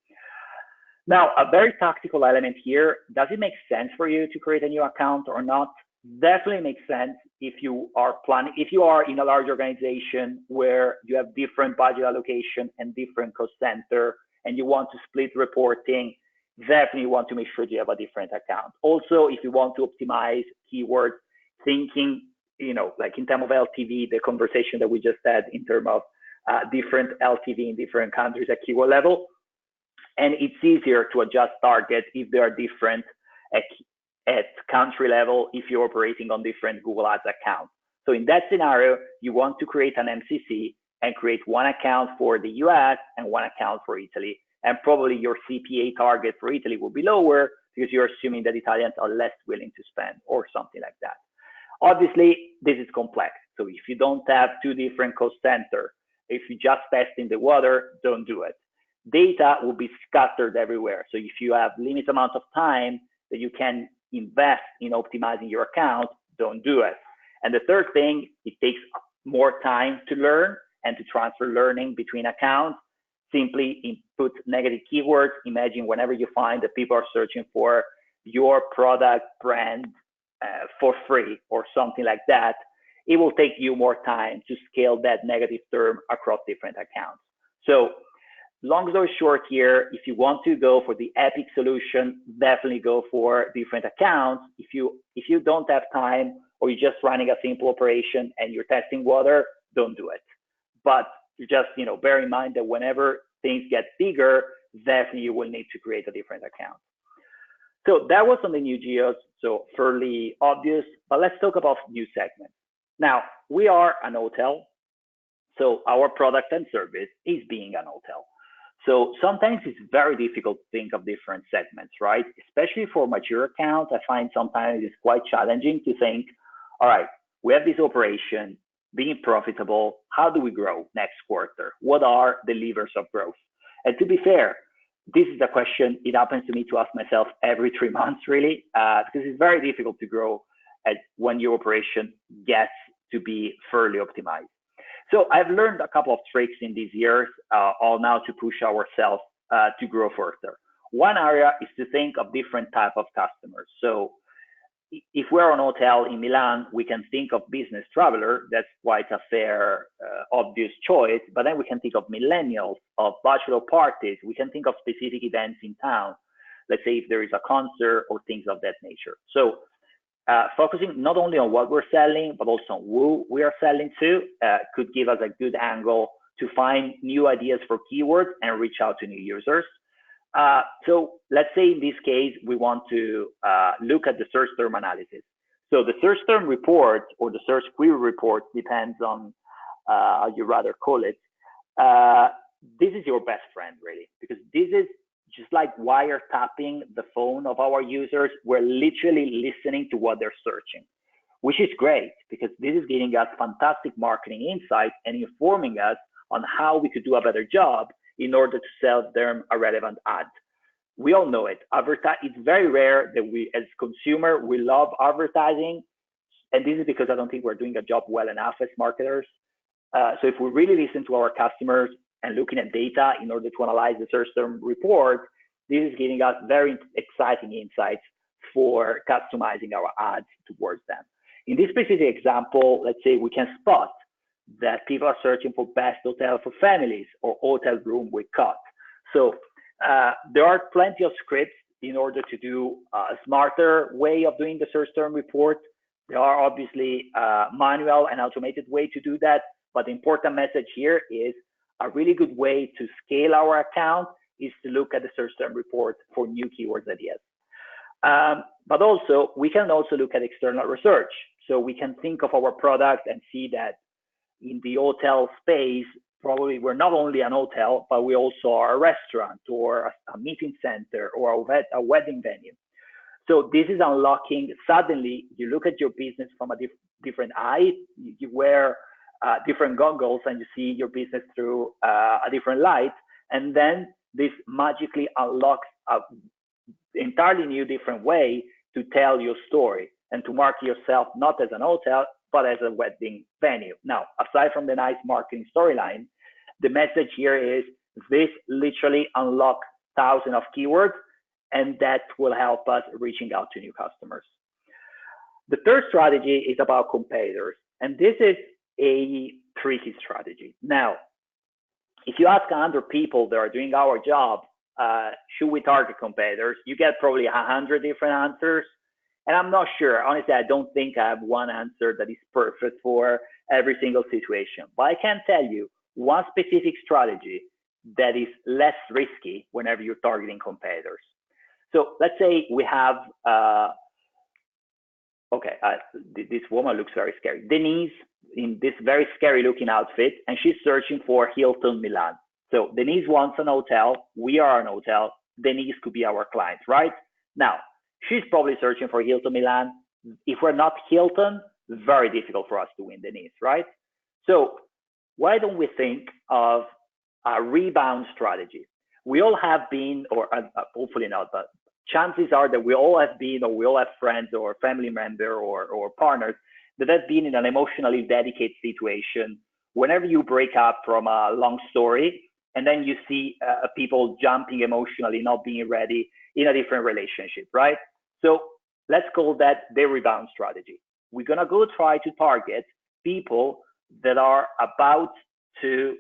Now, a very tactical element here: does it make sense for you to create a new account or not? Definitely makes sense if you are planning, if you are in a large organization where you have different budget allocation and different cost center, and you want to split reporting. Definitely want to make sure you have a different account. Also, if you want to optimize keywords, thinking, like in terms of LTV, the conversation that we just had in terms of different LTV in different countries at keyword level. And it's easier to adjust target if they are different at country level, if you're operating on different Google Ads accounts. So in that scenario, you want to create an MCC and create one account for the US and one account for Italy. And probably your CPA target for Italy will be lower because you're assuming that Italians are less willing to spend or something like that. Obviously, this is complex. So if you don't have 2 different cost centers, if you just test in the water, don't do it. Data will be scattered everywhere. So if you have limited amount of time that you can invest in optimizing your account, don't do it. And the third thing, it takes more time to learn and to transfer learning between accounts. Simply input negative keywords. Imagine whenever you find that people are searching for your product brand for free or something like that, it will take you more time to scale that negative term across different accounts. So long story short here, if you want to go for the epic solution, definitely go for different accounts. If you don't have time, or you're just running a simple operation and you're testing water, don't do it. But just bear in mind that whenever things get bigger, definitely you will need to create a different account. So that was on the new geos, so fairly obvious, but let's talk about new segments. Now, we are an hotel, so our product and service is being an hotel. So sometimes it's very difficult to think of different segments, right? Especially for mature accounts, I find sometimes it's quite challenging to think, all right, we have this operation being profitable. How do we grow next quarter? What are the levers of growth? And to be fair, this is a question it happens to me to ask myself every 3 months, really, because it's very difficult to grow when your operation gets to be fairly optimized. So I've learned a couple of tricks in these years, all now to push ourselves to grow further. One area is to think of different type of customers. So if we're an hotel in Milan, we can think of business traveler. That's quite a fair, obvious choice. But then we can think of millennials, of bachelor parties. We can think of specific events in town. Let's say if there is a concert or things of that nature. So focusing not only on what we're selling, but also on who we are selling to could give us a good angle to find new ideas for keywords and reach out to new users. So let's say in this case, we want to look at the search term analysis. So the search term report or the search query report depends on how you rather call it. This is your best friend, really, because this is just like wiretapping the phone of our users. We're literally listening to what they're searching, which is great because this is giving us fantastic marketing insight and informing us on how we could do a better job in order to sell them a relevant ad. We all know it. It's very rare that we, as consumer, we love advertising. And this is because I don't think we're doing a job well enough as marketers. So if we really listen to our customers and looking at data in order to analyze the search term report, this is giving us very exciting insights for customizing our ads towards them. In this specific example, let's say we can spot that people are searching for best hotel for families or hotel room with cot. So there are plenty of scripts in order to do a smarter way of doing the search term report. There are obviously manual and automated way to do that. But the important message here is a really good way to scale our account is to look at the search term report for new keywords ideas. But also, we can also look at external research. So we can think of our product and see that in the hotel space, probably we're not only an hotel, but we also are a restaurant or a meeting center or a wedding venue. So this is unlocking, suddenly you look at your business from a different eye, you wear different goggles and you see your business through a different light. And then this magically unlocks an entirely new different way to tell your story and to market yourself not as an hotel, but as a wedding venue. Now, aside from the nice marketing storyline, the message here is this literally unlocks thousands of keywords, and that will help us reaching out to new customers. The third strategy is about competitors, and this is a tricky strategy. Now, if you ask 100 people that are doing our job, should we target competitors? You get probably 100 different answers. And I'm not sure, honestly, I don't think I have one answer that is perfect for every single situation. But I can tell you one specific strategy that is less risky whenever you're targeting competitors. So let's say we have, this woman looks very scary. Denise in this very scary looking outfit, and she's searching for Hilton Milan. So Denise wants an hotel. We are an hotel. Denise could be our client, right? Now, she's probably searching for Hilton Milan. If we're not Hilton, very difficult for us to win Denise, right? So why don't we think of a rebound strategy? We all have been, or hopefully not, but chances are that we all have been, or we all have friends or family member or partners that have been in an emotionally dedicated situation. Whenever you break up from a long story, and then you see people jumping emotionally, not being ready in a different relationship, right? So let's call that the rebound strategy. We're gonna go try to target people that are about to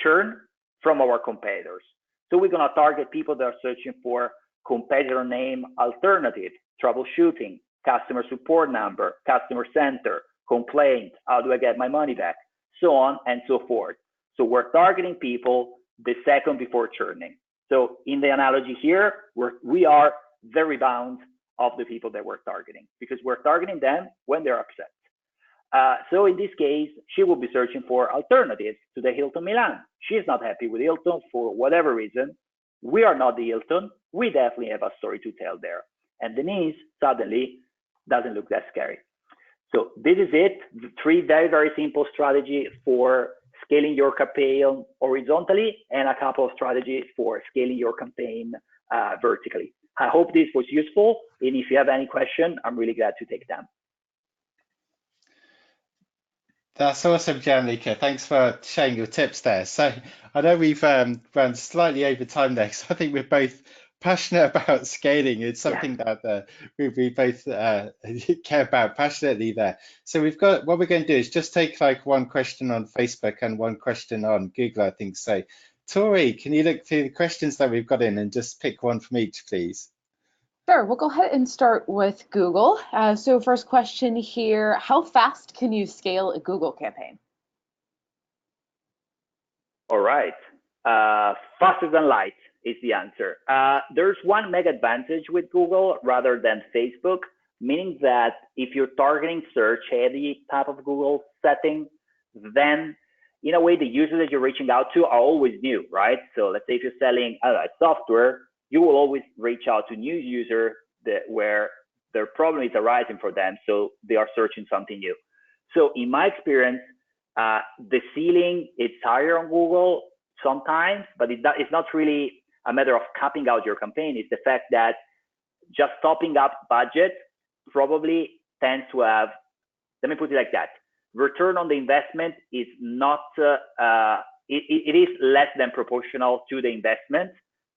churn from our competitors. So we're gonna target people that are searching for competitor name alternative, troubleshooting, customer support number, customer center, complaint, how do I get my money back, so on and so forth. So we're targeting people the second before churning. So in the analogy here, we are the rebound of the people that we're targeting because we're targeting them when they're upset. So in this case, she will be searching for alternatives to the Hilton Milan. She's not happy with Hilton for whatever reason. We are not the Hilton. We definitely have a story to tell there. And Denise suddenly doesn't look that scary. So this is it. The three very, very simple strategies for scaling your campaign horizontally and a couple of strategies for scaling your campaign vertically. I hope this was useful. And if you have any question, I'm really glad to take them. That's awesome, Gianluca. Thanks for sharing your tips there. So I know we've run slightly over time there, because I think we're both passionate about scaling. It's something that we both care about passionately there. So we've got, what we're going to do is just take like one question on Facebook and one question on Google, I think. So Tori, can you look through the questions that we've got in and just pick one from each, please? Sure, we'll go ahead and start with Google. So first question here, how fast can you scale a Google campaign? All right, faster than light is the answer. There's one mega advantage with Google rather than Facebook, meaning that if you're targeting search heavy type of Google setting, then in a way the users that you're reaching out to are always new, right? So let's say if you're selling software, you will always reach out to new users where their problem is arising for them, so they are searching something new. So in my experience, the ceiling is higher on Google sometimes, but it's not really a matter of capping out your campaign. It's the fact that just topping up budget probably tends to have, let me put it like that, return on the investment is not, it is less than proportional to the investment,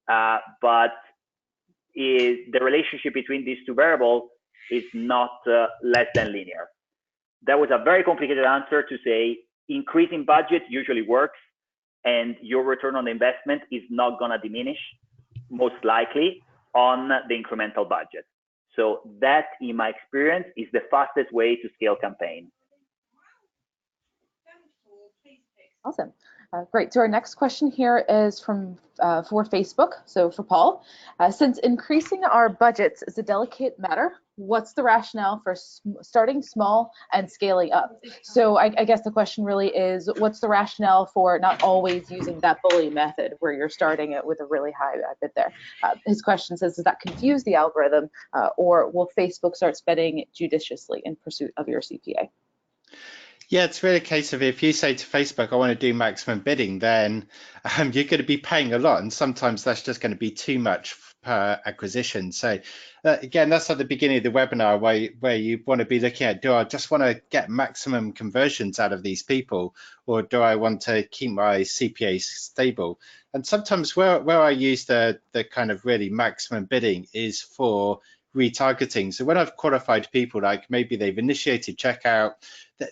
but the relationship between these two variables is not less than linear. That was a very complicated answer to say increasing budget usually works and your return on the investment is not going to diminish, most likely, on the incremental budget. So that, in my experience, is the fastest way to scale campaign. Awesome. Great. So our next question here is for Facebook. So for Paul, since increasing our budgets is a delicate matter, what's the rationale for starting small and scaling up? So I guess the question really is, what's the rationale for not always using that bully method where you're starting it with a really high bid there? His question says, does that confuse the algorithm, or will Facebook start spending judiciously in pursuit of your CPA? Yeah, it's really a case of if you say to Facebook, I want to do maximum bidding, then you're going to be paying a lot. And sometimes that's just going to be too much per acquisition. So again, that's at the beginning of the webinar where you want to be looking at, do I just want to get maximum conversions out of these people, or do I want to keep my CPA stable? And sometimes where I use the kind of really maximum bidding is for retargeting. So when I've qualified people, like maybe they've initiated checkout,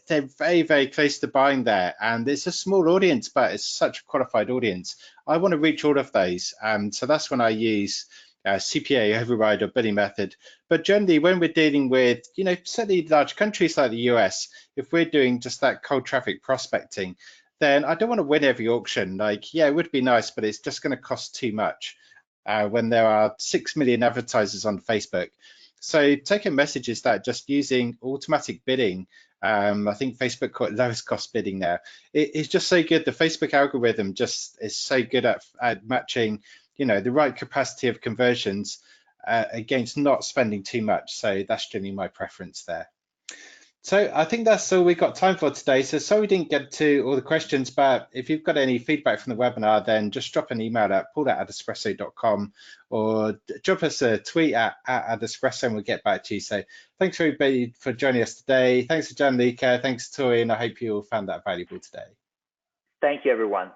they're very, very close to buying there, and it's a small audience, but it's such a qualified audience. I want to reach all of those, so that's when I use CPA override or bidding method. But generally, when we're dealing with, certainly large countries like the US, if we're doing just that cold traffic prospecting, then I don't want to win every auction. Like, yeah, it would be nice, but it's just going to cost too much when there are 6 million advertisers on Facebook. So taking messages that just using automatic bidding, I think Facebook call it lowest cost bidding now. It's just so good. The Facebook algorithm just is so good at matching, the right capacity of conversions against not spending too much. So that's generally my preference there. So I think that's all we've got time for today. So sorry we didn't get to all the questions, but if you've got any feedback from the webinar, then just drop an email at paul@adespresso.com or drop us a tweet at AdEspresso and we'll get back to you. So thanks everybody for joining us today. Thanks to Gianluca, thanks to Tori, and I hope you all found that valuable today. Thank you, everyone.